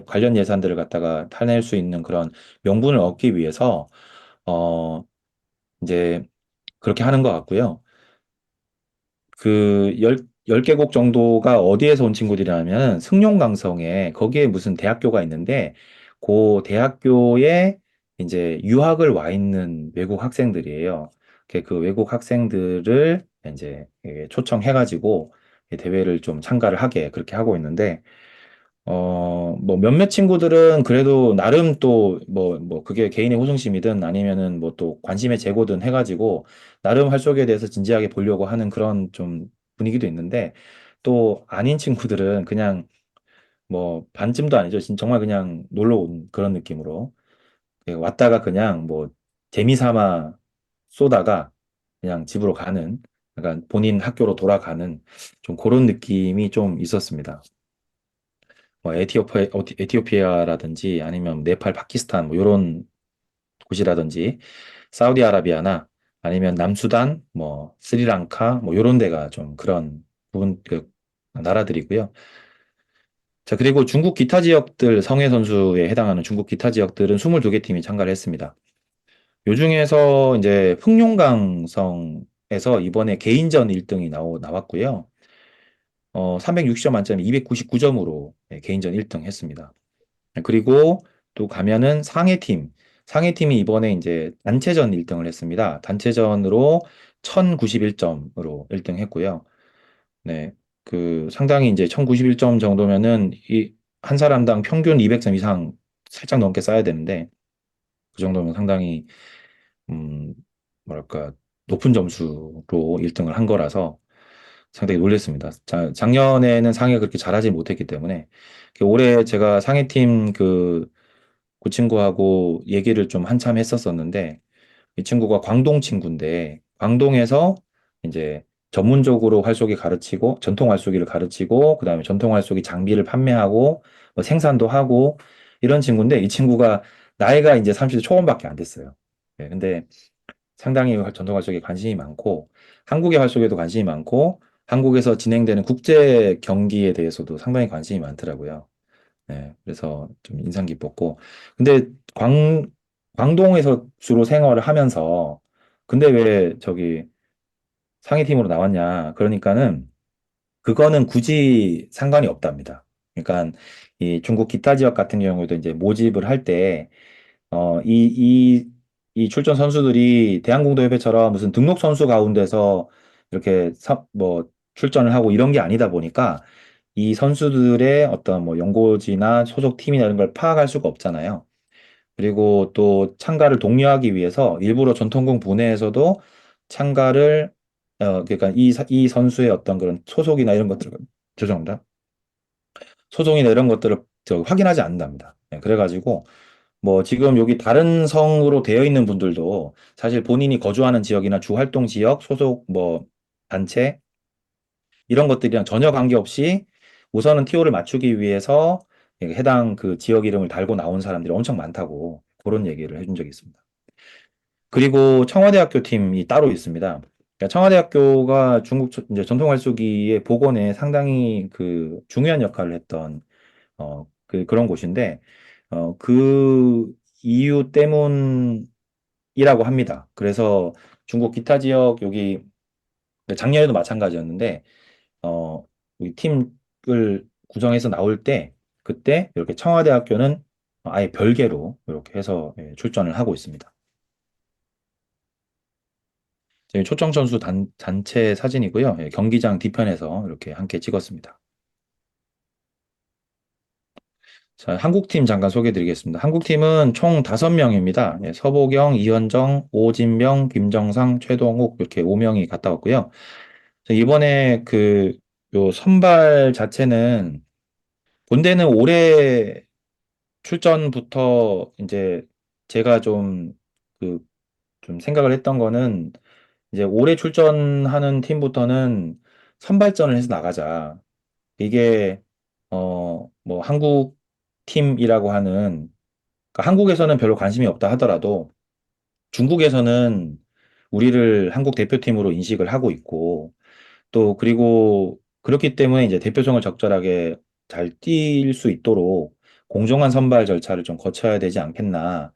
Speaker 2: 관련 예산들을 갖다가 타낼 수 있는 그런 명분을 얻기 위해서 어 이제 그렇게 하는 것 같고요. 그 10개국 정도가 어디에서 온 친구들이냐면 승용강성에 거기에 무슨 대학교가 있는데 그 대학교에 이제 유학을 와 있는 외국 학생들이에요. 그 외국 학생들을 이제 초청해가지고 대회를 좀 참가를 하게 그렇게 하고 있는데 뭐 몇몇 친구들은 그래도 나름 또 그게 개인의 호승심이든 아니면은 뭐 또 관심의 제고든 해가지고 나름 활동에 대해서 진지하게 보려고 하는 그런 좀 분위기도 있는데 또 아닌 친구들은 그냥 뭐 반쯤도 아니죠. 정말 그냥 놀러 온 그런 느낌으로 왔다가 그냥 뭐 재미삼아 쏘다가 그냥 집으로 가는 약간 본인 학교로 돌아가는 좀 그런 느낌이 좀 있었습니다. 뭐 에티오피아라든지 아니면 네팔, 파키스탄 뭐 이런 곳이라든지 사우디아라비아나 아니면 남수단, 뭐 스리랑카 뭐 이런 데가 좀 그런 나라들이고요. 자, 그리고 중국 기타 지역들 성해 선수에 해당하는 중국 기타 지역들은 22개 팀이 참가를 했습니다. 요 중에서 이제 흑룡강성에서 이번에 개인전 1등이 나왔고요. 360점 만점에 299점으로 개인전 1등 했습니다. 그리고 또 가면은 상해팀이 이번에 이제 단체전 1등을 했습니다. 단체전으로 1091점으로 1등 했고요. 네. 상당히 이제 1091점 정도면은 한 사람당 평균 200점 이상 살짝 넘게 쌓아야 되는데 그 정도면 상당히 음 뭐랄까 높은 점수로 1등을 한 거라서 상당히 놀랐습니다. 작년에는 상해 그렇게 잘하지 못했기 때문에 올해 제가 상해팀 그 친구하고 얘기를 좀 한참 했었었는데, 이 친구가 광동 친구인데, 광동에서 이제 전문적으로 활쏘기 가르치고, 전통 활쏘기를 가르치고, 그 다음에 전통 활쏘기 장비를 판매하고, 뭐 생산도 하고, 이런 친구인데, 이 친구가 나이가 이제 30대 초반밖에 안 됐어요. 예, 근데 상당히 전통 활쏘기에 관심이 많고, 한국의 활쏘기에도 관심이 많고, 한국에서 진행되는 국제 경기에 대해서도 상당히 관심이 많더라고요. 네, 그래서 좀 인상 깊었고. 근데 광동에서 주로 생활을 하면서, 근데 왜 저기 상위팀으로 나왔냐? 그러니까는 그거는 굳이 상관이 없답니다. 그러니까 이 중국 기타 지역 같은 경우에도 이제 모집을 할 때, 이 출전 선수들이 대한공도협회처럼 무슨 등록 선수 가운데서 이렇게 뭐 출전을 하고 이런 게 아니다 보니까 이 선수들의 어떤 뭐 연고지나 소속 팀이나 이런 걸 파악할 수가 없잖아요. 그리고 또 참가를 독려하기 위해서 일부러 전통궁 분해에서도 참가를 그러니까 이 선수의 어떤 그런 소속이나 이런 것들을 죄송합니다. 소속이나 이런 것들을 확인하지 않는답니다. 네, 그래가지고 뭐 지금 여기 다른 성으로 되어 있는 분들도 사실 본인이 거주하는 지역이나 주활동 지역 소속 뭐 단체 이런 것들이랑 전혀 관계없이 우선은 TO를 맞추기 위해서 해당 그 지역 이름을 달고 나온 사람들이 엄청 많다고 그런 얘기를 해준 적이 있습니다. 그리고 청와대학교 팀이 따로 있습니다. 그러니까 청와대학교가 중국 이제 전통활쏘기의 복원에 상당히 그 중요한 역할을 했던 그런 곳인데 그 이유 때문이라고 합니다. 그래서 중국 기타 지역 여기 작년에도 마찬가지였는데 우리 팀을 구성해서 나올 때 그때 이렇게 청와대학교는 아예 별개로 이렇게 해서 출전을 하고 있습니다. 저희 초청 선수 단체 사진이고요. 경기장 뒤편에서 이렇게 함께 찍었습니다. 자, 한국팀 잠깐 소개해 드리겠습니다. 한국팀은 총 5명입니다. 서보경, 이현정, 오진명, 김정상, 최동욱 이렇게 5명이 갔다 왔고요. 이번에 요 선발 자체는 본대는 올해 출전부터 이제 제가 그, 좀 생각을 했던 거는 이제 올해 출전하는 팀부터는 선발전을 해서 나가자. 이게, 뭐 한국 팀이라고 하는, 그러니까 한국에서는 별로 관심이 없다 하더라도 중국에서는 우리를 한국 대표팀으로 인식을 하고 있고 또 그리고 그렇기 때문에 이제 대표성을 적절하게 잘 뛸 수 있도록 공정한 선발 절차를 좀 거쳐야 되지 않겠나라는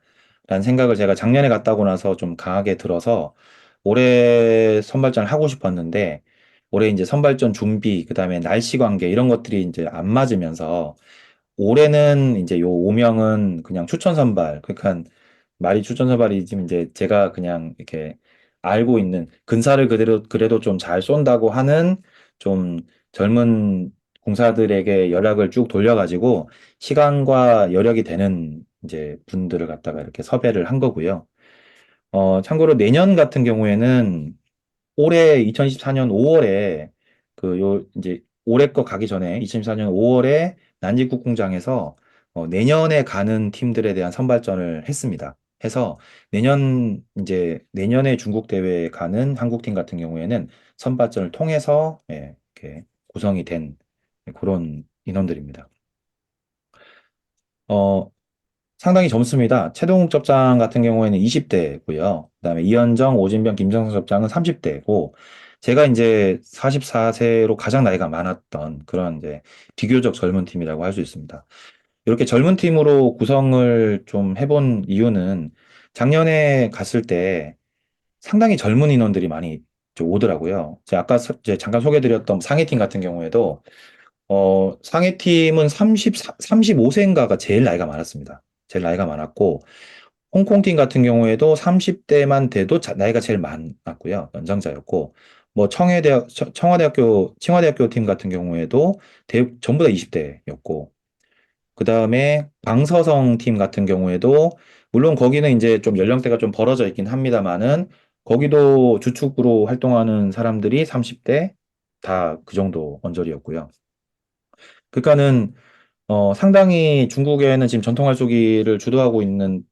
Speaker 2: 생각을 제가 작년에 갔다 오고 나서 좀 강하게 들어서 올해 선발전을 하고 싶었는데 올해 이제 선발전 준비, 그다음에 날씨 관계 이런 것들이 이제 안 맞으면서 올해는 이제 요 5명은 그냥 추천 선발. 그러니까 말이 추천 선발이지만 이제 제가 그냥 이렇게 알고 있는 근사를 그래도 좀 잘 쏜다고 하는 좀 젊은 공사들에게 연락을 쭉 돌려가지고 시간과 여력이 되는 이제 분들을 갖다가 이렇게 섭외를 한 거고요. 참고로 내년 같은 경우에는 올해 2024년 5월에 이제 올해 거 가기 전에 2024년 5월에 난지국공장에서 내년에 가는 팀들에 대한 선발전을 했습니다. 해서 내년에 중국 대회에 가는 한국팀 같은 경우에는 선발전을 통해서 이렇게 구성이 된 그런 인원들입니다. 어, 상당히 젊습니다. 최동욱 접장 같은 경우에는 20대고요. 그다음에 이현정, 오진병, 김정선 접장은 30대고 제가 이제 44세로 가장 나이가 많았던 그런 이제 비교적 젊은 팀이라고 할 수 있습니다. 이렇게 젊은 팀으로 구성을 좀 해본 이유는 작년에 갔을 때 상당히 젊은 인원들이 많이 좀 오더라고요. 제가 아까 이제 잠깐 소개드렸던 상해팀 같은 경우에도 상해팀은 35세인가가 제일 나이가 많았습니다. 제일 나이가 많았고, 홍콩팀 같은 경우에도 30대만 돼도 나이가 제일 많았고요. 연장자였고, 뭐 칭화대학교 팀 같은 경우에도 전부 다 20대였고, 그 다음에 방서성 팀 같은 경우에도, 물론 거기는 이제 좀 연령대가 좀 벌어져 있긴 합니다만은, 거기도 주축으로 활동하는 사람들이 30대 다 그 정도 언저리였고요. 그러니까는 상당히 중국에는 지금 전통 활쏘기를 주도하고 있는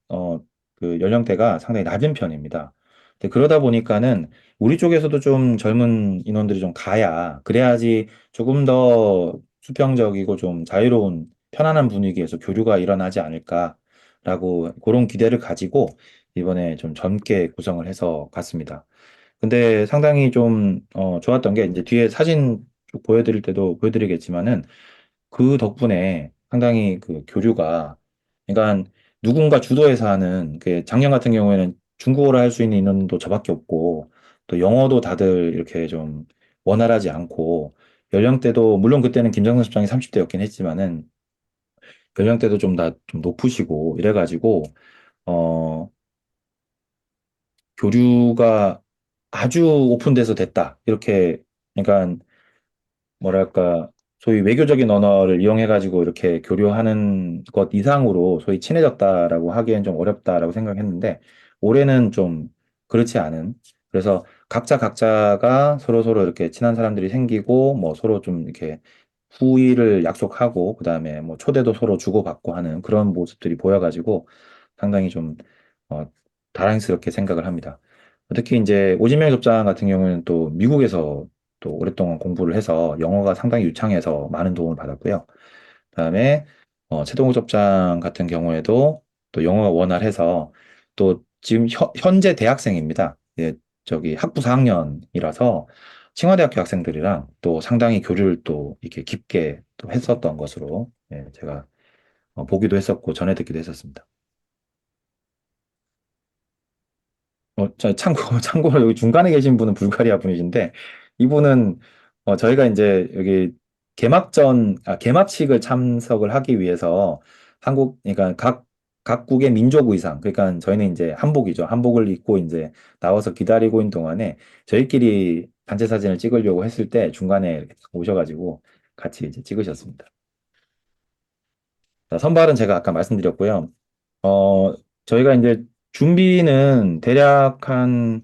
Speaker 2: 그 연령대가 상당히 낮은 편입니다. 근데 그러다 보니까는 우리 쪽에서도 좀 젊은 인원들이 좀 가야 그래야지 조금 더 수평적이고 좀 자유로운 편안한 분위기에서 교류가 일어나지 않을까라고 그런 기대를 가지고 이번에 좀 젊게 구성을 해서 갔습니다. 근데 상당히 좀 좋았던 게 이제 뒤에 사진 쭉 보여드릴 때도 보여드리겠지만은 그 덕분에 상당히 그 교류가, 그러니까 누군가 주도해서 하는, 그 작년 같은 경우에는 중국어를 할 수 있는 인원도 저밖에 없고, 또 영어도 다들 이렇게 좀 원활하지 않고, 연령대도, 물론 그때는 김정선 수장이 30대였긴 했지만은, 연령대도 좀 다 좀 높으시고, 이래가지고, 어, 교류가 아주 오픈돼서 됐다. 이렇게, 그러니까 뭐랄까, 소위 외교적인 언어를 이용해가지고 이렇게 교류하는 것 이상으로 소위 친해졌다라고 하기엔 좀 어렵다라고 생각했는데, 올해는 좀 그렇지 않은, 그래서 각자가 서로 이렇게 친한 사람들이 생기고, 뭐 서로 좀 이렇게 후의를 약속하고, 그 다음에 뭐 초대도 서로 주고받고 하는 그런 모습들이 보여가지고 상당히 좀, 어, 다행스럽게 생각을 합니다. 특히 이제 오진명 접장 같은 경우는 또 미국에서 또 오랫동안 공부를 해서 영어가 상당히 유창해서 많은 도움을 받았고요. 그다음에 최동욱 접장 같은 경우에도 또 영어가 원활해서 또 지금 현재 대학생입니다. 예, 저기 학부 4학년이라서清華대학교 학생들이랑 또 상당히 교류를 또 이렇게 깊게 또 했었던 것으로 제가 보기도 했었고 전해 듣기도 했었습니다. 참고로 여기 중간에 계신 분은 불가리아 분이신데, 이분은, 저희가 이제 여기 개막식을 참석을 하기 위해서 그러니까 각국의 민족 의상, 그러니까 저희는 이제 한복이죠. 한복을 입고 이제 나와서 기다리고 있는 동안에 저희끼리 단체 사진을 찍으려고 했을 때 중간에 이렇게 오셔가지고 같이 이제 찍으셨습니다. 자, 선발은 제가 아까 말씀드렸고요. 어, 저희가 이제 준비는 대략 한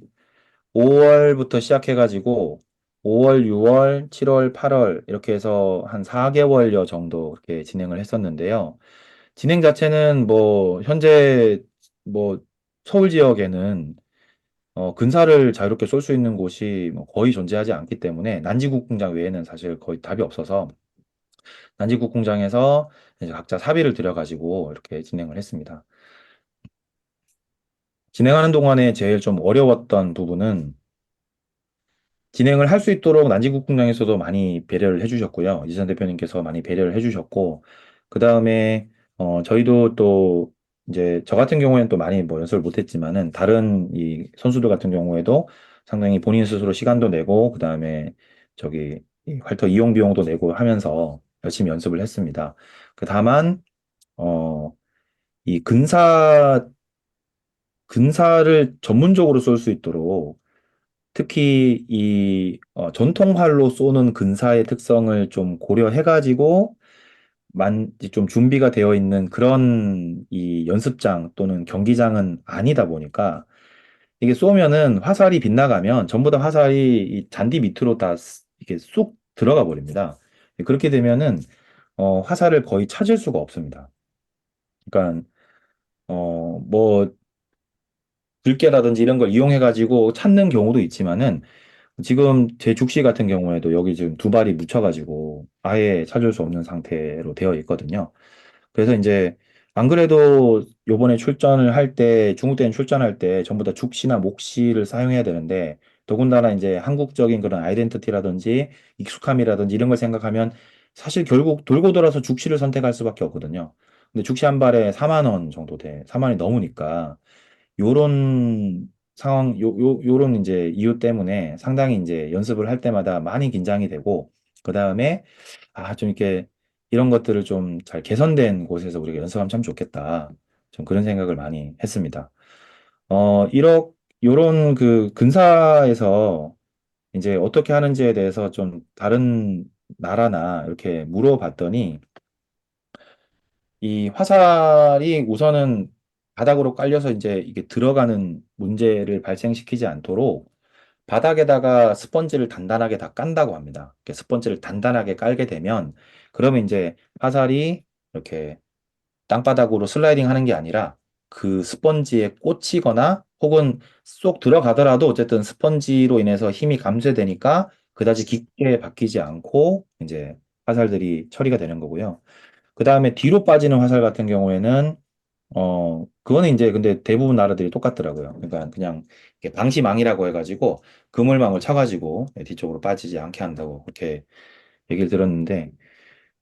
Speaker 2: 5월부터 시작해가지고 5월, 6월, 7월, 8월 이렇게 해서 한 4개월여 정도 이렇게 진행을 했었는데요. 진행 자체는 뭐 현재 뭐 서울 지역에는 근사를 자유롭게 쏠 수 있는 곳이 뭐 거의 존재하지 않기 때문에 난지국 공장 외에는 사실 거의 답이 없어서 난지국 공장에서 이제 각자 사비를 들여가지고 이렇게 진행을 했습니다. 진행하는 동안에 제일 좀 어려웠던 부분은 진행을 할 수 있도록 난지국공장에서도 많이 배려를 해주셨고요. 이재선 대표님께서 많이 배려를 해주셨고, 그 다음에, 저희도 또, 이제, 저 같은 경우에는 또 많이 뭐 연습을 못했지만은, 다른 이 선수들 같은 경우에도 상당히 본인 스스로 시간도 내고, 그 다음에 저기, 이 활터 이용 비용도 내고 하면서 열심히 연습을 했습니다. 그 다만, 어, 이 근사를 전문적으로 쏠 수 있도록 특히 이 전통활로 쏘는 근사의 특성을 좀 고려해가지고 좀 준비가 되어 있는 그런 이 연습장 또는 경기장은 아니다 보니까 이게 쏘면은 화살이 빗나가면 전부 다 화살이 이 잔디 밑으로 다 이렇게 쏙 들어가 버립니다. 그렇게 되면은 화살을 거의 찾을 수가 없습니다. 그러니까 뭐 들깨라든지 이런 걸 이용해가지고 찾는 경우도 있지만은 지금 제 죽시 같은 경우에도 여기 지금 두 발이 묻혀가지고 아예 찾을 수 없는 상태로 되어 있거든요. 그래서 이제 안 그래도 요번에 출전을 할 때, 중국 대행 출전할 때 전부 다 죽시나 목시를 사용해야 되는데 더군다나 이제 한국적인 그런 아이덴티티라든지 익숙함이라든지 이런 걸 생각하면 사실 결국 돌고 돌아서 죽시를 선택할 수밖에 없거든요. 근데 죽시 한 발에 4만 원 정도 4만 원이 넘으니까 요런 요런 이제 이유 때문에 상당히 이제 연습을 할 때마다 많이 긴장이 되고, 그 다음에, 좀 이렇게 이런 것들을 좀 잘 개선된 곳에서 우리가 연습하면 참 좋겠다. 좀 그런 생각을 많이 했습니다. 요런 그 근사에서 이제 어떻게 하는지에 대해서 좀 다른 나라나 이렇게 물어봤더니, 이 화살이 우선은 바닥으로 깔려서 이제 이게 들어가는 문제를 발생시키지 않도록 바닥에다가 스펀지를 단단하게 다 깐다고 합니다. 이렇게 스펀지를 단단하게 깔게 되면 그러면 이제 화살이 이렇게 땅바닥으로 슬라이딩 하는 게 아니라 그 스펀지에 꽂히거나 혹은 쏙 들어가더라도 어쨌든 스펀지로 인해서 힘이 감쇄되니까 그다지 깊게 박히지 않고 이제 화살들이 처리가 되는 거고요. 그 다음에 뒤로 빠지는 화살 같은 경우에는 그거는 이제 근데 대부분 나라들이 똑같더라고요. 그러니까 그냥 이렇게 방시망이라고 해가지고 그물망을 쳐가지고 뒤쪽으로 빠지지 않게 한다고 그렇게 얘기를 들었는데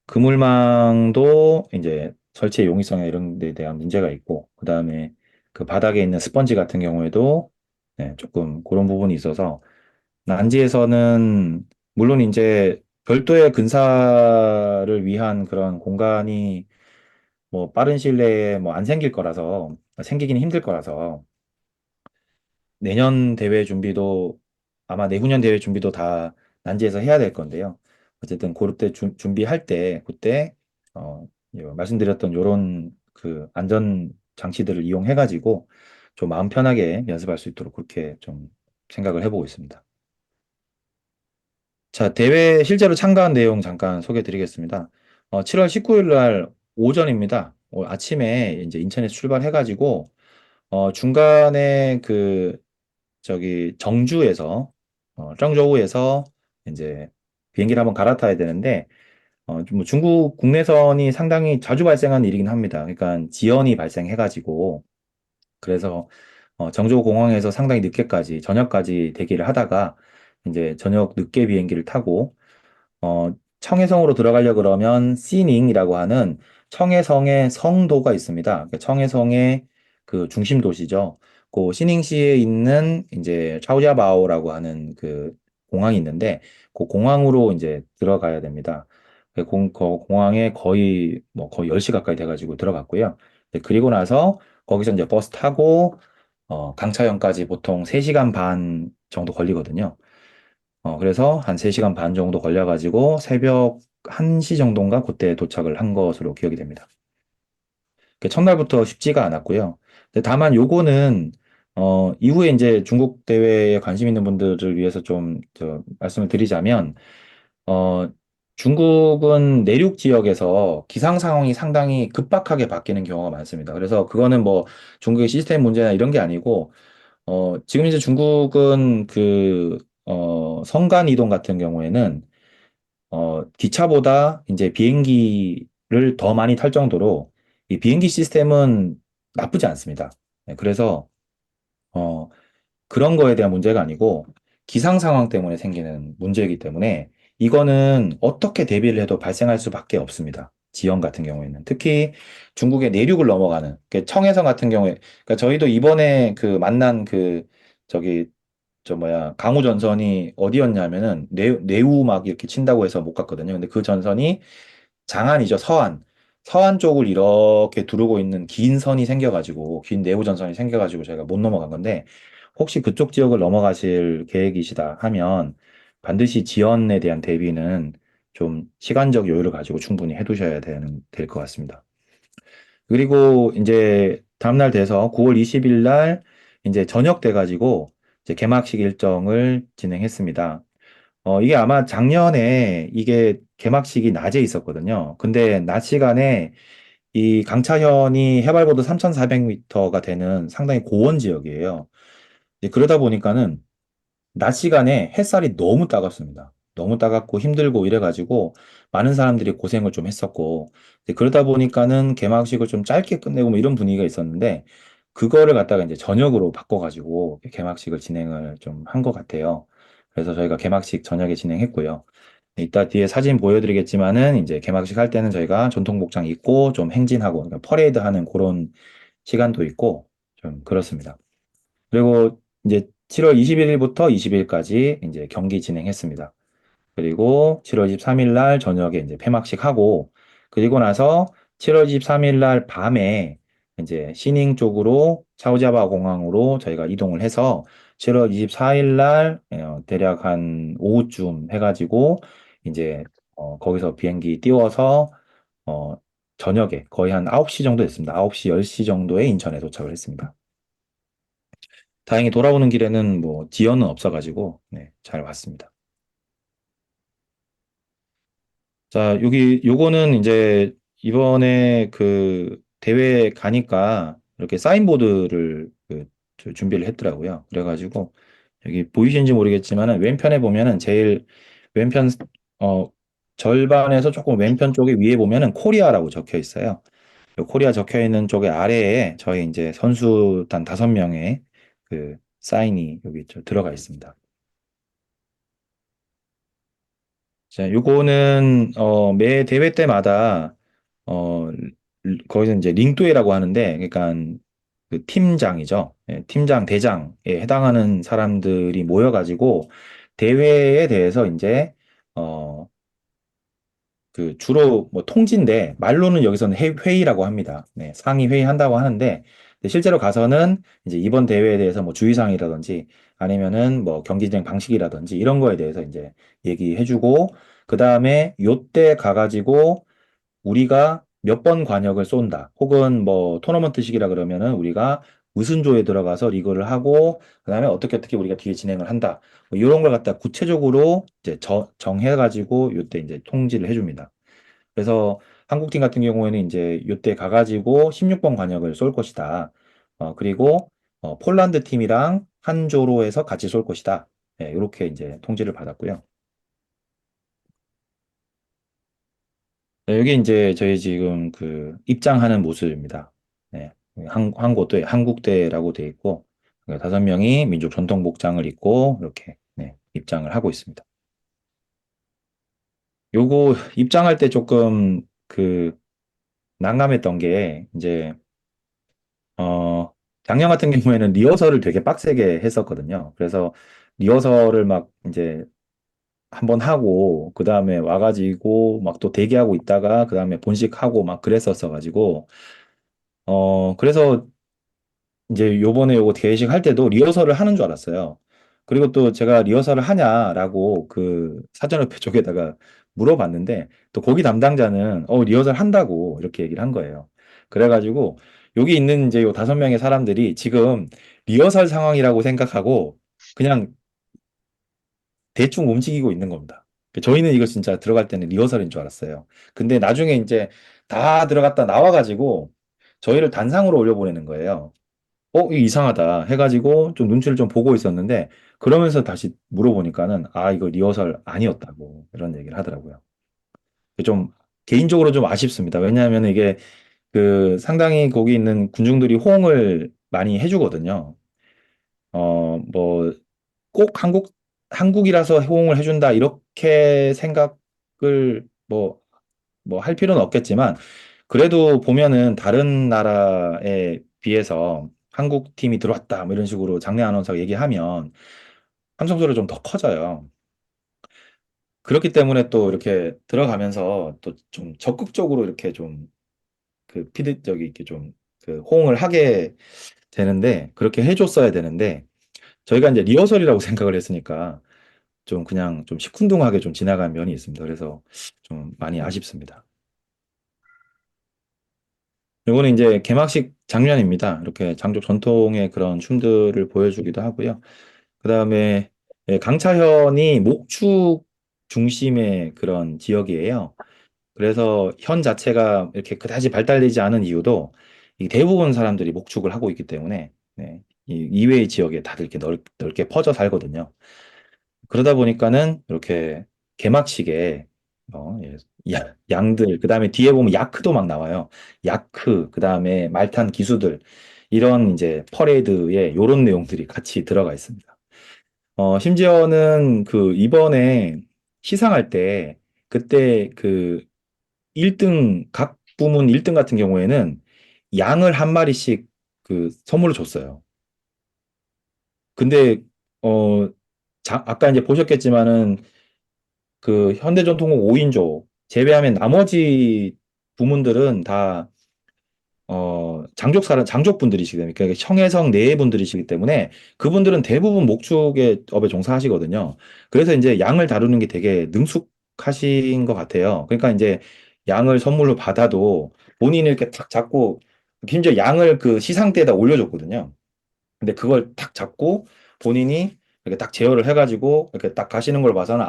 Speaker 2: 그물망도 이제 설치의 용이성이나 이런 데 대한 문제가 있고 그 다음에 그 바닥에 있는 스펀지 같은 경우에도 네, 조금 그런 부분이 있어서 난지에서는 물론 이제 별도의 근사를 위한 그런 공간이 뭐 빠른 시일 내에 뭐 안 생길 거라서 생기긴 힘들 거라서 내년 대회 준비도 아마 내후년 대회 준비도 다 난지에서 해야 될 건데요. 어쨌든 그때 준비할 때 그때 말씀드렸던 요런 그 안전 장치들을 이용해 가지고 좀 마음 편하게 연습할 수 있도록 그렇게 좀 생각을 해보고 있습니다. 자, 대회 실제로 참가한 내용 잠깐 소개해 드리겠습니다. 7월 19일 날 오전입니다. 아침에 이제 인천에서 출발해가지고, 중간에 저기, 정저우에서 이제 비행기를 한번 갈아타야 되는데, 좀뭐 중국 국내선이 상당히 자주 발생하는 일이긴 합니다. 그러니까 지연이 발생해가지고, 그래서 정저우 공항에서 상당히 늦게까지, 저녁까지 대기를 하다가, 이제 저녁 늦게 비행기를 타고, 청해성으로 들어가려 그러면 시닝이라고 하는 청해성의 성도가 있습니다. 그 청해성의 그 중심 도시죠. 그 시닝시에 있는 이제 차오지아바오라고 하는 그 공항이 있는데 그 공항으로 이제 들어가야 됩니다. 그 공항에 거의 10시 가까이 돼가지고 들어갔고요. 그리고 나서 거기서 이제 버스 타고 강차역까지 보통 3시간 반 정도 걸리거든요. 그래서 한 3시간 반 정도 걸려가지고 새벽 1시 정도인가 그때 도착을 한 것으로 기억이 됩니다. 첫날부터 쉽지가 않았고요. 근데 다만 요거는 이후에 이제 중국 대회에 관심 있는 분들을 위해서 좀 말씀을 드리자면 어, 중국은 내륙 지역에서 기상 상황이 상당히 급박하게 바뀌는 경우가 많습니다. 그래서 그거는 뭐 중국의 시스템 문제나 이런 게 아니고 지금 이제 중국은 성간 이동 같은 경우에는, 기차보다 이제 비행기를 더 많이 탈 정도로 이 비행기 시스템은 나쁘지 않습니다. 네, 그래서, 어, 그런 거에 대한 문제가 아니고 기상 상황 때문에 생기는 문제이기 때문에 이거는 어떻게 대비를 해도 발생할 수밖에 없습니다. 지연 같은 경우에는 특히 중국의 내륙을 넘어가는 청해성 같은 경우에 그러니까 저희도 이번에 그 만난 저기 강우 전선이 어디였냐면은 내우 막 이렇게 친다고 해서 못 갔거든요. 근데 그 전선이 장안이죠, 서안. 서안 쪽을 이렇게 두르고 있는 긴 선이 생겨가지고, 긴 내부 전선이 생겨가지고 저희가 못 넘어간 건데, 혹시 그쪽 지역을 넘어가실 계획이시다 하면, 반드시 지연에 대한 대비는 좀 시간적 여유를 가지고 충분히 해두셔야 될 것 같습니다. 그리고 이제 다음날 돼서 9월 20일 날 이제 저녁 돼가지고 이제 개막식 일정을 진행했습니다. 이게 아마 작년에 이게 개막식이 낮에 있었거든요. 근데 낮 시간에 이 강차현이 해발고도 3,400m가 되는 상당히 고원 지역이에요. 이제 그러다 보니까는 낮 시간에 햇살이 너무 따갑습니다. 너무 따갑고 힘들고 이래가지고 많은 사람들이 고생을 좀 했었고 이제 그러다 보니까는 개막식을 좀 짧게 끝내고 뭐 이런 분위기가 있었는데 그거를 갖다가 이제 저녁으로 바꿔가지고 개막식을 진행을 좀 한 것 같아요. 그래서 저희가 개막식 저녁에 진행했고요. 이따 뒤에 사진 보여드리겠지만은 이제 개막식 할 때는 저희가 전통복장 입고 좀 행진하고 그러니까 퍼레이드 하는 그런 시간도 있고 좀 그렇습니다. 그리고 이제 7월 21일부터 20일까지 이제 경기 진행했습니다. 그리고 7월 23일 날 저녁에 이제 폐막식 하고, 그리고 나서 7월 23일 날 밤에 이제 시닝 쪽으로 차오지아바 공항으로 저희가 이동을 해서 7월 24일 날 대략 한 오후쯤 해가지고 이제 거기서 비행기 띄워서 어, 저녁에 거의 한 9시 정도 됐습니다. 9시, 10시 정도에 인천에 도착을 했습니다. 다행히 돌아오는 길에는 뭐 지연은 없어가지고 네, 잘 왔습니다. 자, 요거는 이제 이번에 그 대회 가니까 이렇게 사인보드를 저 준비를 했더라고요. 그래가지고 여기 보이시는지 모르겠지만은 왼편에 보면은 제일 왼편 어 절반에서 조금 왼편 쪽에 위에 보면은 코리아라고 적혀 있어요. 요 코리아 적혀 있는 쪽에 아래에 저희 이제 선수단 5명의 그 사인이 여기 들어가 있습니다. 자, 요거는 매 대회 때마다 어 거기서 이제 링도회라고 하는데, 그러니까 그 팀장이죠. 예, 팀장, 대장에 해당하는 사람들이 모여가지고 대회에 대해서 이제 어 그 주로 뭐 통지인데, 말로는 여기서는 회의라고 합니다. 네, 상위 회의한다고 하는데, 근데 실제로 가서는 이제 이번 대회에 대해서 뭐 주의사항이라든지 아니면은 뭐 경기 진행 방식이라든지 이런 거에 대해서 이제 얘기해주고, 그 다음에 요때 가가지고 우리가 몇 번 관역을 쏜다. 혹은 뭐 토너먼트식이라 그러면은 우리가 무슨 조에 들어가서 리그를 하고 그다음에 어떻게 우리가 뒤에 진행을 한다. 뭐 이런 걸 갖다 구체적으로 이제 정해가지고 요때 이제 통지를 해줍니다. 그래서 한국팀 같은 경우에는 이제 요때 가가지고 16번 관역을 쏠 것이다. 그리고 폴란드 팀이랑 한 조로 해서 같이 쏠 것이다. 네, 이렇게 이제 통지를 받았고요. 네, 여기 이제 저희 지금 그 입장하는 모습입니다. 네, 한국대라고 돼 있고 5명이 민족 전통 복장을 입고 이렇게 네, 입장을 하고 있습니다. 요거 입장할 때 조금 그 난감했던 게 이제 작년 같은 경우에는 리허설을 되게 빡세게 했었거든요. 그래서 리허설을 막 이제 한번 하고 그 다음에 와가지고 막 또 대기하고 있다가 그 다음에 본식하고 막 그랬었어 가지고 그래서 이제 요번에 요거 게시식 할 때도 리허설을 하는 줄 알았어요. 그리고 또 제가 리허설을 하냐라고 그 사전협회 쪽에다가 물어봤는데 또 거기 담당자는 리허설 한다고 이렇게 얘기를 한 거예요. 그래가지고 여기 있는 이제 요 5명의 사람들이 지금 리허설 상황이라고 생각하고 그냥 대충 움직이고 있는 겁니다. 저희는 이거 진짜 들어갈 때는 리허설인 줄 알았어요. 근데 나중에 이제 다 들어갔다 나와가지고 저희를 단상으로 올려보내는 거예요. 이거 이상하다 해가지고 좀 눈치를 좀 보고 있었는데 그러면서 다시 물어보니까는 이거 리허설 아니었다고 이런 얘기를 하더라고요. 좀 개인적으로 좀 아쉽습니다. 왜냐하면 이게 그 상당히 거기 있는 군중들이 호응을 많이 해주거든요. 뭐 꼭 한국이라서 호응을 해준다 이렇게 생각을 뭐 할 필요는 없겠지만 그래도 보면은 다른 나라에 비해서 한국 팀이 들어왔다 뭐 이런 식으로 장내 아나운서가 얘기하면 함성 소리가 좀 더 커져요. 그렇기 때문에 또 이렇게 들어가면서 또 좀 적극적으로 이렇게 좀 그 피드 저기 이렇게 좀 그 호응을 하게 되는데 그렇게 해줬어야 되는데 저희가 이제 리허설이라고 생각을 했으니까 좀 그냥 좀 시큰둥하게 좀 지나간 면이 있습니다. 그래서 좀 많이 아쉽습니다. 이거는 이제 개막식 장면입니다. 이렇게 장족 전통의 그런 춤들을 보여주기도 하고요. 그다음에 강차현이 목축 중심의 그런 지역이에요. 그래서 현 자체가 이렇게 그다지 발달되지 않은 이유도 이 대부분 사람들이 목축을 하고 있기 때문에 네, 이 이외의 지역에 다들 이렇게 넓게 퍼져 살거든요. 그러다 보니까는 이렇게 개막식에 예, 양들 그다음에 뒤에 보면 야크도 막 나와요. 야크 그다음에 말탄 기수들 이런 이제 퍼레이드에 요런 내용들이 같이 들어가 있습니다. 심지어는 그 이번에 시상할 때 그때 그 1등 각 부문 1등 같은 경우에는 양을 한 마리씩 그 선물로 줬어요. 근데 어 아까 이제 보셨겠지만은 그 현대전통국 5인조 제외하면 나머지 부문들은 다 장족분들이시기 때문에 그러니까 청해성 내의 분들이시기 때문에 그분들은 대부분 목축의 업에 종사하시거든요. 그래서 이제 양을 다루는 게 되게 능숙하신 것 같아요. 그러니까 이제 양을 선물로 받아도 본인이 이렇게 탁 잡고 심지어 양을 그 시상대에다 올려줬거든요. 근데 그걸 딱 잡고 본인이 이렇게 딱 제어를 해가지고 이렇게 딱 가시는 걸 봐서는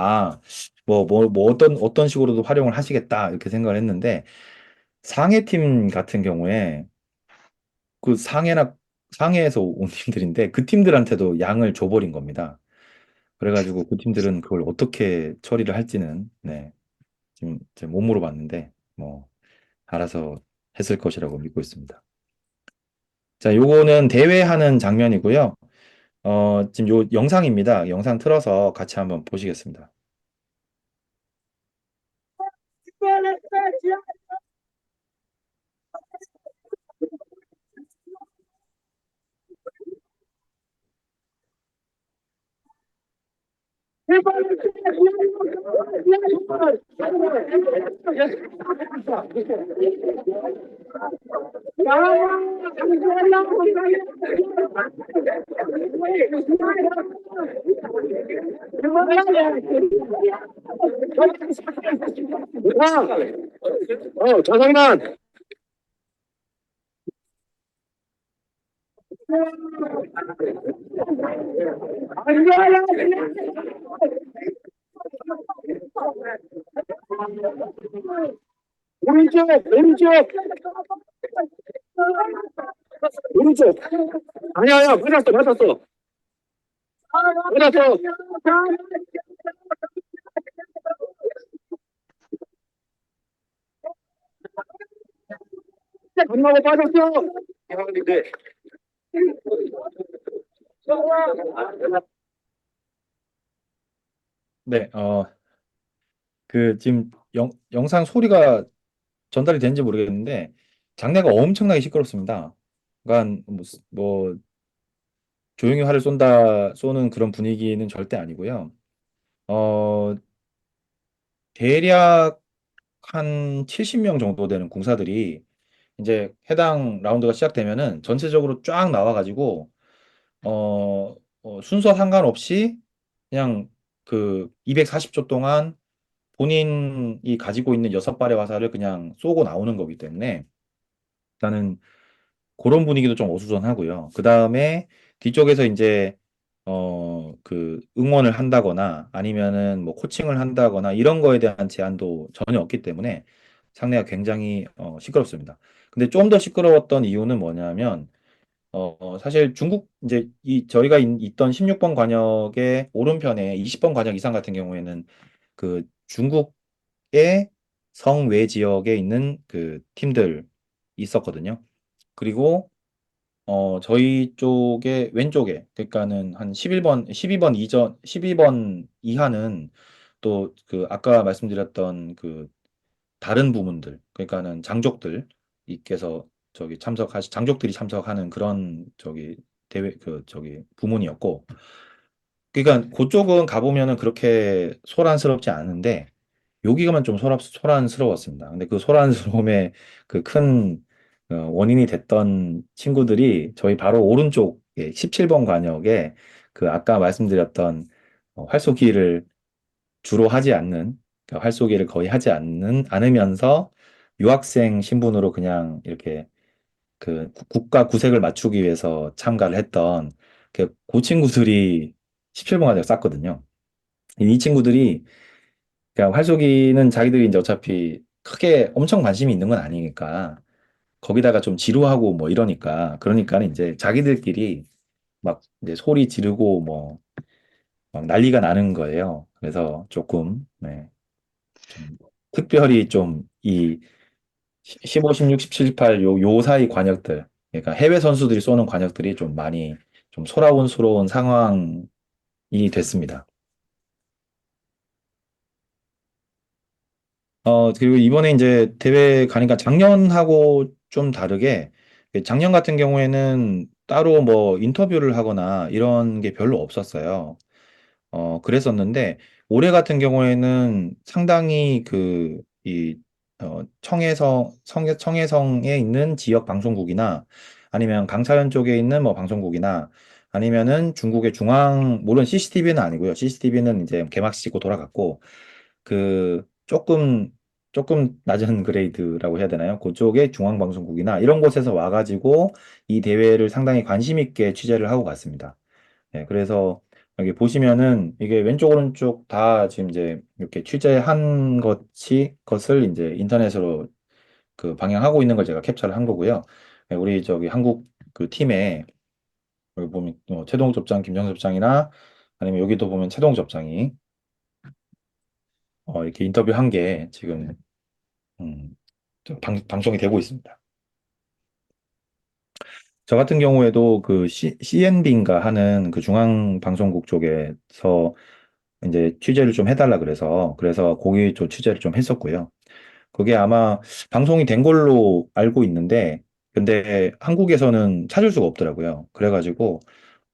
Speaker 2: 뭐 어떤 식으로도 활용을 하시겠다 이렇게 생각을 했는데 상해팀 같은 경우에 그 상해에서 온 팀들인데 그 팀들한테도 양을 줘버린 겁니다. 그래가지고 그 팀들은 그걸 어떻게 처리를 할지는 네, 지금 제가 못 물어봤는데 뭐 알아서 했을 것이라고 믿고 있습니다. 자, 요거는 대회하는 장면이고요. 지금 요 영상입니다. 영상 틀어서 같이 한번 보시겠습니다.
Speaker 3: 자상만. 오른쪽, 오른쪽, 오른쪽. 아니야, 아니야, 맞았어, 맞았어. 맞았어. 건너고 빠졌어. 네.
Speaker 2: 네, 그 지금 영상 소리가 전달이 되는지 모르겠는데 장내가 엄청나게 시끄럽습니다. 그러니까 뭐 조용히 활을 쏘는 그런 분위기는 절대 아니고요. 어, 대략 한 70명 정도 되는 공사들이 이제 해당 라운드가 시작되면은 전체적으로 쫙 나와가지고 순서 상관없이 그냥 그 240초 동안 본인이 가지고 있는 6발의 화살을 그냥 쏘고 나오는 거기 때문에 일단은 그런 분위기도 좀 어수선하고요. 그 다음에 뒤쪽에서 이제 그 응원을 한다거나 아니면은 뭐 코칭을 한다거나 이런 거에 대한 제한도 전혀 없기 때문에 상대가 굉장히 시끄럽습니다. 근데 좀 더 시끄러웠던 이유는 뭐냐면 사실 중국 이제 이 저희가 있던 16번 관역의 오른편에 20번 관역 이상 같은 경우에는 그 중국의 성외 지역에 있는 그 팀들 있었거든요. 그리고 저희 쪽에 왼쪽에 그러니까는 한 11번, 12번 이전 12번 이하는 또 그 아까 말씀드렸던 그 다른 부문들 그러니까는 장족들 이께서 저기 참석하시 장족들이 참석하는 그런 저기 대회 그 저기 부문이었고 그러니까 그쪽은 가보면은 그렇게 소란스럽지 않은데 여기가만 좀 소란스러웠습니다. 근데 그 소란스러움의 그 큰 원인이 됐던 친구들이 저희 바로 오른쪽에 17번 관역에 그 아까 말씀드렸던 활쏘기를 주로 하지 않는 활쏘기를 거의 하지 않으면서 유학생 신분으로 그냥 이렇게 그 국가 구색을 맞추기 위해서 참가를 했던 그 친구들이 17번 관역 쌌거든요. 이 친구들이 그러니까 활쏘기는 자기들이 이제 어차피 크게 엄청 관심이 있는 건 아니니까 거기다가 좀 지루하고 뭐 이러니까 그러니까는 이제 자기들끼리 막 이제 소리 지르고 뭐 막 난리가 나는 거예요. 그래서 조금 네, 좀 특별히 좀 이 15, 16, 17, 18 요 사이 관역들 그러니까 해외 선수들이 쏘는 관역들이 좀 많이 좀 소라운스러운 상황이 됐습니다. 그리고 이번에 이제 대회 가니까 작년하고 좀 다르게, 작년 같은 경우에는 따로 뭐 인터뷰를 하거나 이런 게 별로 없었어요. 그랬었는데, 올해 같은 경우에는 상당히 청해성에 있는 지역 방송국이나 아니면 강차연 쪽에 있는 뭐 방송국이나 아니면은 중국의 물론 CCTV는 아니고요. CCTV는 이제 개막식이고 돌아갔고, 조금 낮은 그레이드라고 해야 되나요? 그쪽의 중앙방송국이나 이런 곳에서 와가지고 이 대회를 상당히 관심 있게 취재를 하고 갔습니다. 네, 그래서 여기 보시면은 이게 왼쪽 오른쪽 다 지금 이제 이렇게 취재한 것을 이제 인터넷으로 그 방향하고 있는 걸 제가 캡처를 한 거고요. 네, 우리 저기 한국 그 팀에 여기 보면 최동 접장, 김정섭 접장이나 아니면 여기도 보면 최동 접장이 이렇게 인터뷰한 게 지금 방송이 되고 있습니다. 저 같은 경우에도 그 CNB인가 하는 그 중앙방송국 쪽에서 이제 취재를 좀 해달라 그래서 거기 좀 취재를 좀 했었고요. 그게 아마 방송이 된 걸로 알고 있는데, 근데 한국에서는 찾을 수가 없더라고요. 그래가지고,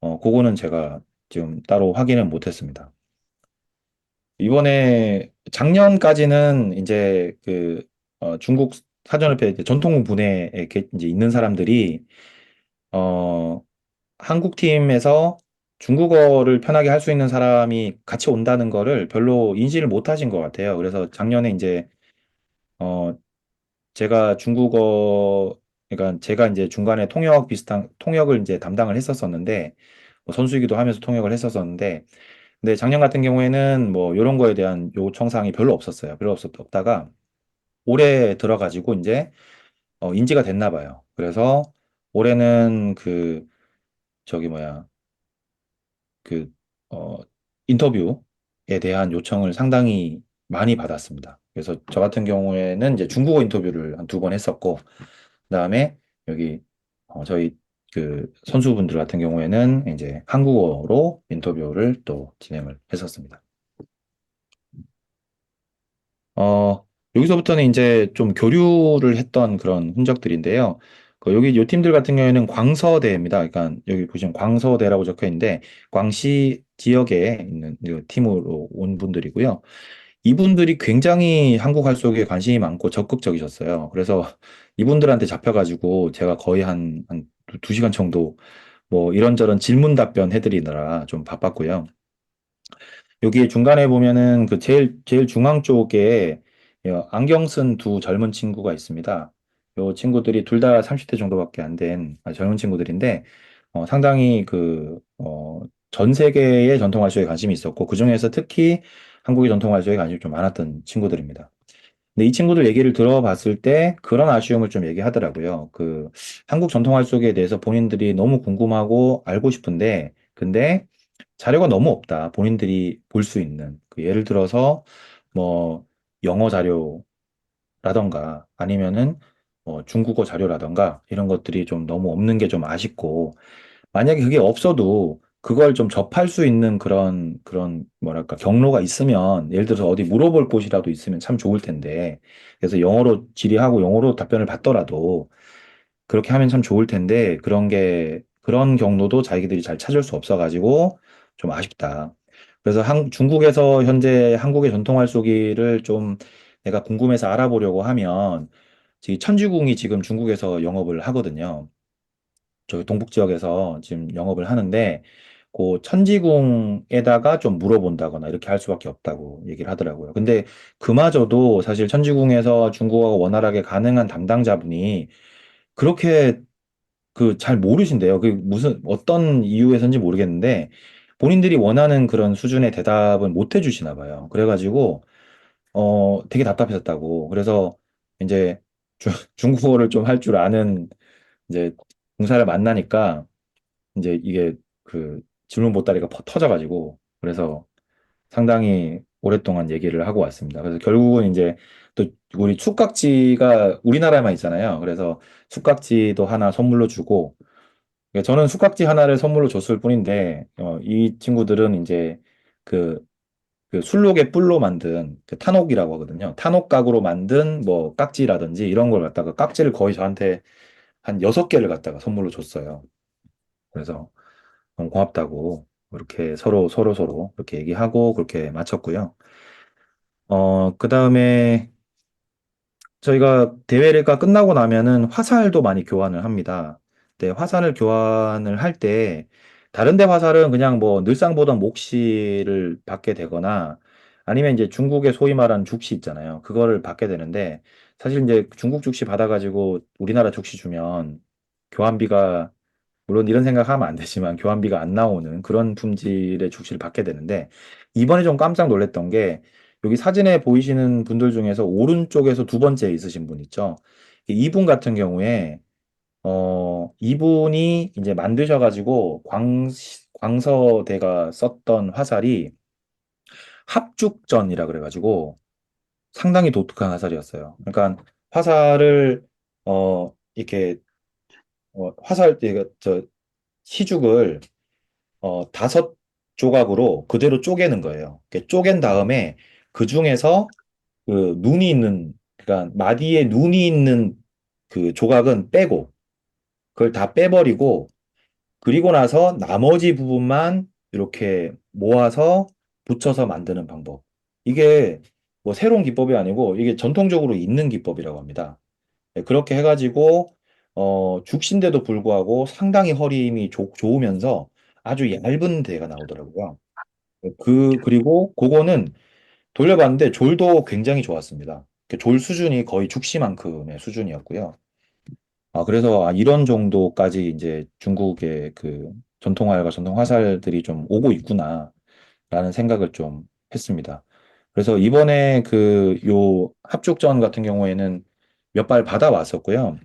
Speaker 2: 그거는 제가 지금 따로 확인은 못했습니다. 이번에 작년까지는 이제 그 중국 사전협회 이제 전통 분야에 이제 있는 사람들이 어, 한국 팀에서 중국어를 편하게 할 수 있는 사람이 같이 온다는 거를 별로 인지를 못 하신 것 같아요. 그래서 작년에 이제 어, 제가 그러니까 제가 이제 중간에 통역을 이제 담당을 했었었는데, 뭐 선수이기도 하면서 통역을 했었었는데, 근데 작년 같은 경우에는 뭐 이런 거에 대한 요청사항이 별로 없었어요. 없다가 올해 들어가지고 이제 인지가 됐나 봐요. 그래서 올해는 그 저기 뭐야 그 인터뷰에 대한 요청을 상당히 많이 받았습니다. 그래서 저 같은 경우에는 이제 중국어 인터뷰를 한 두 번 했었고, 그다음에 여기 저희 그 선수분들 같은 경우에는 이제 한국어로 인터뷰를 또 진행을 했었습니다. 여기서부터는 이제 좀 교류를 했던 그런 흔적들인데요. 여기 요 팀들 같은 경우에는 광서대입니다. 그러니까 여기 보시면 광서대라고 적혀 있는데 광시 지역에 있는 이 팀으로 온 분들이고요. 이분들이 굉장히 한국 활동에 관심이 많고 적극적이셨어요. 그래서 이분들한테 잡혀가지고 제가 거의 한 2시간 정도 뭐 이런저런 질문 답변 해드리느라 좀 바빴고요. 여기 중간에 보면은 그 제일 중앙 쪽에 안경 쓴 두 젊은 친구가 있습니다. 요 친구들이 둘 다 30대 정도밖에 안 된 젊은 친구들인데, 상당히 전 세계의 전통 활동에 관심이 있었고, 그중에서 특히 한국의 전통 활동에 관심이 좀 많았던 친구들입니다. 근데 이 친구들 얘기를 들어봤을 때 그런 아쉬움을 좀 얘기하더라고요. 그 한국 전통 활동에 대해서 본인들이 너무 궁금하고 알고 싶은데, 근데 자료가 너무 없다. 본인들이 볼 수 있는. 그 예를 들어서 뭐 영어 자료라던가 아니면은 중국어 자료라던가 이런 것들이 좀 너무 없는 게 좀 아쉽고, 만약에 그게 없어도 그걸 좀 접할 수 있는 그런 뭐랄까 경로가 있으면, 예를 들어서 어디 물어볼 곳이라도 있으면 참 좋을 텐데, 그래서 영어로 질의하고 영어로 답변을 받더라도 그렇게 하면 참 좋을 텐데, 그런 경로도 자기들이 잘 찾을 수 없어가지고 좀 아쉽다. 그래서 중국에서 현재 한국의 전통 활쏘기를 좀 내가 궁금해서 알아보려고 하면, 천지궁이 지금 중국에서 영업을 하거든요. 저기 동북 지역에서 지금 영업을 하는데, 그 천지궁에다가 좀 물어본다거나 이렇게 할 수밖에 없다고 얘기를 하더라고요. 근데 그마저도 사실 천지궁에서 중국어가 원활하게 가능한 담당자분이 그렇게 그 잘 모르신대요. 그 무슨 어떤 이유에서인지 모르겠는데 본인들이 원하는 그런 수준의 대답은 못 해주시나 봐요. 그래가지고 되게 답답했었다고. 그래서 이제 중국어를 좀 할 줄 아는 이제 공사를 만나니까 이제 이게 그 질문 보따리가 터져가지고, 그래서 상당히 오랫동안 얘기를 하고 왔습니다. 그래서 결국은 이제 또 우리 숙각지가 우리나라에만 있잖아요. 그래서 숙각지도 하나 선물로 주고, 그러니까 저는 숙각지 하나를 선물로 줬을 뿐인데 이 친구들은 이제 그, 그 술록의 뿔로 만든 그 탄옥이라고 하거든요. 탄옥 각으로 만든 뭐 깍지라든지 이런 걸 갖다가 깍지를 거의 저한테 한 6개를 갖다가 선물로 줬어요. 그래서 너무 고맙다고 이렇게 서로 이렇게 얘기하고 그렇게 마쳤고요. 그다음에 저희가 대회가 끝나고 나면은 화살도 많이 교환을 합니다. 네, 화살을 교환을 할 때 다른 데 화살은 그냥 뭐 늘상 보던 몫을 받게 되거나 아니면 이제 중국의 소위 말하는 죽시 있잖아요. 그거를 받게 되는데, 사실 이제 중국 죽시 받아가지고 우리나라 죽시 주면 교환비가, 물론 이런 생각하면 안 되지만 교환비가 안 나오는 그런 품질의 죽시를 받게 되는데, 이번에 좀 깜짝 놀랐던 게 여기 사진에 보이시는 분들 중에서 오른쪽에서 두 번째 있으신 분 있죠. 이분 같은 경우에 이분이 이제 만드셔가지고 광서대가 썼던 화살이 합죽전이라 그래가지고 상당히 독특한 화살이었어요. 그러니까 화살을 이렇게 화살 이거 저 시죽을 다섯 조각으로 그대로 쪼개는 거예요. 이렇게 쪼갠 다음에 그 중에서 그 눈이 있는 그러니까 마디에 눈이 있는 그 조각은 빼고 그걸 다 빼버리고 그리고 나서 나머지 부분만 이렇게 모아서 붙여서 만드는 방법. 이게 뭐 새로운 기법이 아니고 이게 전통적으로 있는 기법이라고 합니다. 네, 그렇게 해가지고 죽신데도 불구하고 상당히 허리 힘이 좋으면서 아주 얇은 대가 나오더라고요. 그리고 그거는 돌려봤는데 졸도 굉장히 좋았습니다. 졸 수준이 거의 죽시만큼의 수준이었고요. 그래서 이런 정도까지 이제 중국의 그 전통화과 전통 화살들이 좀 오고 있구나라는 생각을 좀 했습니다. 그래서 이번에 그 요 합죽전 같은 경우에는 몇 발 받아왔었고요.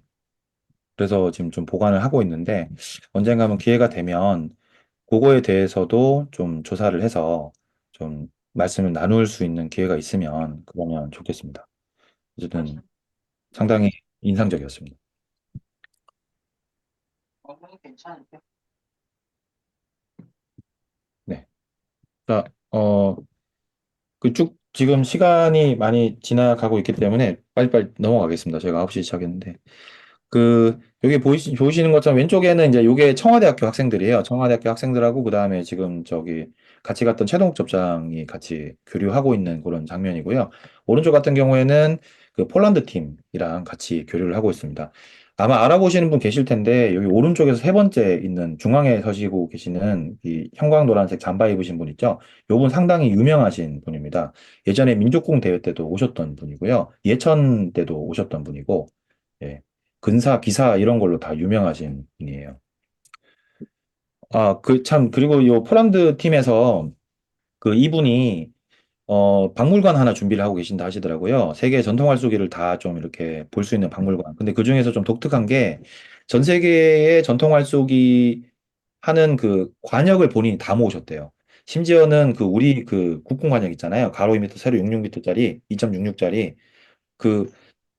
Speaker 2: 그래서 지금 좀 보관을 하고 있는데 언젠가 한번 기회가 되면 그거에 대해서도 좀 조사를 해서 좀 말씀을 나눌 수 있는 기회가 있으면 그러면 좋겠습니다. 어쨌든 상당히 인상적이었습니다. 네. 자, 그쭉 지금 시간이 많이 지나가고 있기 때문에 빨리빨리 넘어가겠습니다. 저희가 9시 시작했는데. 여기 보시는 것처럼 왼쪽에는 이제 요게 청와대학교 학생들이에요. 청와대학교 학생들하고 그다음에 지금 저기 같이 갔던 최동욱 접장이 같이 교류하고 있는 그런 장면이고요. 오른쪽 같은 경우에는 그 폴란드 팀이랑 같이 교류를 하고 있습니다. 아마 알아보시는 분 계실 텐데 여기 오른쪽에서 세 번째 있는 중앙에 서시고 계시는 이 형광 노란색 잠바 입으신 분 있죠? 요분 상당히 유명하신 분입니다. 예전에 민족궁 대회 때도 오셨던 분이고요. 예천 때도 오셨던 분이고, 예. 근사, 기사 이런 걸로 다 유명하신 분이에요. 그리고 요 폴란드 팀에서 그 이분이 박물관 하나 준비를 하고 계신다 하시더라고요. 세계 전통 활쏘기를 다 좀 이렇게 볼 수 있는 박물관. 근데 그 중에서 좀 독특한 게 전 세계의 전통 활쏘기 하는 그 관역을 본인이 다 모으셨대요. 심지어는 그 우리 그 국궁 관역 있잖아요. 가로 2m, 세로 66m짜리, 2.66짜리 그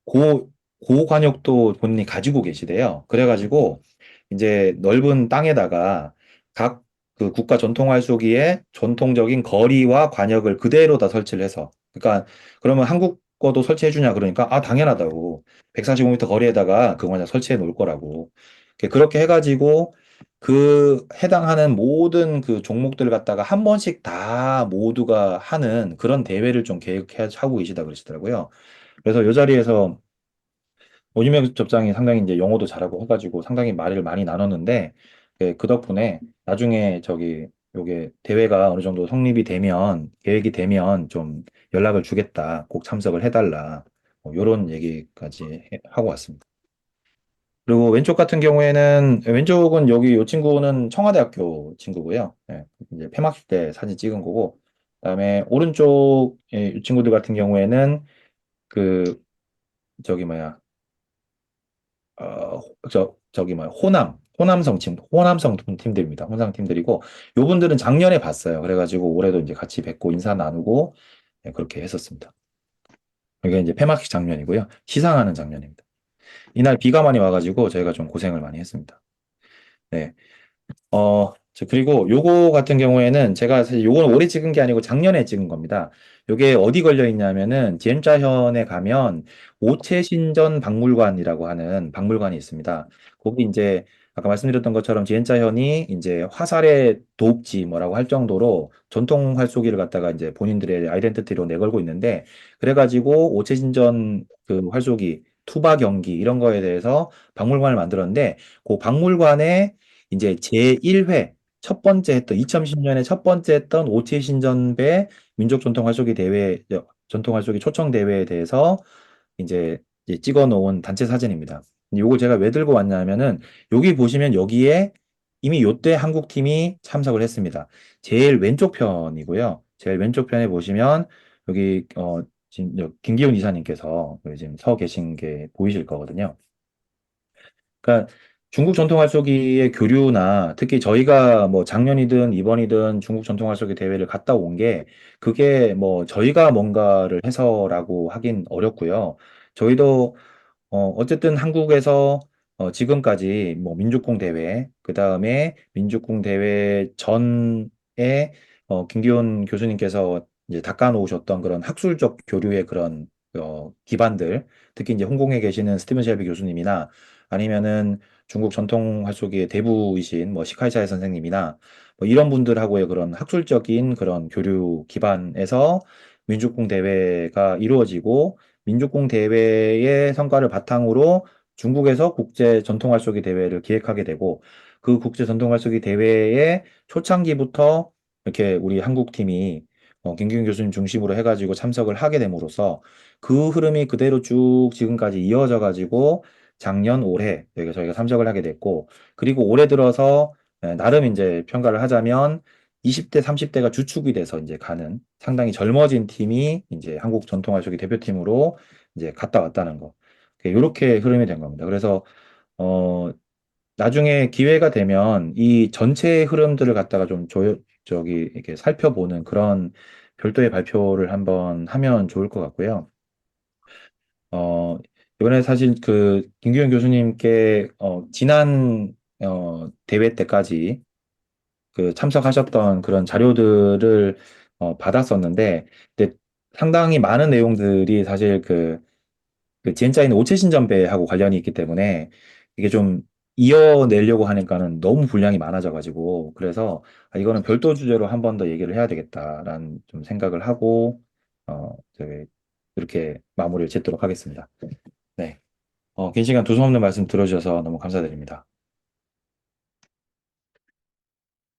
Speaker 2: 고, 고관역도 본인이 가지고 계시대요. 그래가지고 이제 넓은 땅에다가 각 그 국가 전통 활쏘기의 전통적인 거리와 관역을 그대로 다 설치를 해서 그러니까 그러면 한국 거도 설치해 주냐 그러니까 당연하다고 145m 거리에다가 그거 그냥 설치해 놓을 거라고 그렇게 해가지고 그 해당하는 모든 그 종목들을 갖다가 한 번씩 다 모두가 하는 그런 대회를 좀 계획해 하고 계시다 그러시더라고요. 그래서 이 자리에서 오지명 접장이 상당히 이제 영어도 잘하고 해가지고 상당히 말을 많이 나눴는데 그 덕분에 나중에 저기 요게 대회가 어느 정도 성립이 되면 계획이 되면 좀 연락을 주겠다. 꼭 참석을 해달라. 요런 얘기까지 하고 왔습니다. 그리고 왼쪽 같은 경우에는 왼쪽은 여기 요 친구는 청와대학교 친구고요. 예, 이제 폐막식 때 사진 찍은 거고 그다음에 오른쪽 이 친구들 같은 경우에는 그 저기 뭐야 저기 뭐야, 호남성 팀들입니다. 호남 팀들이고, 요분들은 작년에 봤어요. 그래가지고 올해도 이제 같이 뵙고 인사 나누고, 네, 그렇게 했었습니다. 이게 이제 폐막식 장면이고요. 시상하는 장면입니다. 이날 비가 많이 와가지고 저희가 좀 고생을 많이 했습니다. 네. 그리고 요거 같은 경우에는 제가 사실 요거는 올해 찍은 게 아니고 작년에 찍은 겁니다. 요게 어디 걸려 있냐면은 지엠자현에 가면 오채신전 박물관이라고 하는 박물관이 있습니다. 거기 이제 아까 말씀드렸던 것처럼 지엠자현이 이제 화살의 도읍지 뭐라고 할 정도로 전통 활쏘기를 갖다가 이제 본인들의 아이덴티티로 내걸고 있는데 그래가지고 오채신전 그 활쏘기 투바 경기 이런 거에 대해서 박물관을 만들었는데 그 박물관에 이제 제1회 첫 번째 했던 2010년에 첫 번째 했던 오체 신전배 민족 전통 활쏘기 대회 전통 활쏘기 초청 대회에 대해서 이제 찍어 놓은 단체 사진입니다. 요걸 제가 왜 들고 왔냐면은 여기 보시면 여기에 이미 요때 한국 팀이 참석을 했습니다. 제일 왼쪽 편이고요. 제일 왼쪽 편에 보시면 여기 지금 김기훈 이사님께서 지금 서 계신 게 보이실 거거든요. 그러니까 중국 전통 활쏘기의 교류나 특히 저희가 뭐 작년이든 이번이든 중국 전통 활쏘기 대회를 갔다 온 게 그게 뭐 저희가 뭔가를 해서라고 하긴 어렵고요. 저희도 어쨌든 한국에서 지금까지 뭐 민족공 대회, 그 다음에 민족공 대회 전에 김기훈 교수님께서 이제 닦아 놓으셨던 그런 학술적 교류의 그런 기반들, 특히 이제 홍콩에 계시는 스티븐 셸비 교수님이나 아니면은 중국 전통 활쏘기의 대부이신 뭐 시카이차이 선생님이나 뭐 이런 분들하고의 그런 학술적인 그런 교류 기반에서 민족공 대회가 이루어지고 민족공 대회의 성과를 바탕으로 중국에서 국제 전통 활쏘기 대회를 기획하게 되고 그 국제 전통 활쏘기 대회의 초창기부터 이렇게 우리 한국 팀이 김기훈 교수님 중심으로 해가지고 참석을 하게 됨으로써 그 흐름이 그대로 쭉 지금까지 이어져 가지고 작년, 올해 여기 저희가 참석을 하게 됐고 그리고 올해 들어서 나름 이제 평가를 하자면 20대, 30대가 주축이 돼서 이제 가는 상당히 젊어진 팀이 이제 한국 전통화쇼기 대표팀으로 이제 갔다 왔다는 거. 이렇게 흐름이 된 겁니다. 그래서 나중에 기회가 되면 이 전체 흐름들을 갖다가 좀 저기 이렇게 살펴보는 그런 별도의 발표를 한번 하면 좋을 것 같고요. 이번에 사실 그 김규현 교수님께 지난 대회 때까지 그 참석하셨던 그런 자료들을 받았었는데, 근데 상당히 많은 내용들이 사실 그 지엔짜이는 오체신전배하고 관련이 있기 때문에 이게 좀 이어내려고 하니까는 너무 분량이 많아져가지고 그래서 이거는 별도 주제로 한 번 더 얘기를 해야 되겠다라는 좀 생각을 하고 저기 이렇게 마무리를 짓도록 하겠습니다. 네. 긴 시간 두서없는 말씀 들어주셔서 너무 감사드립니다.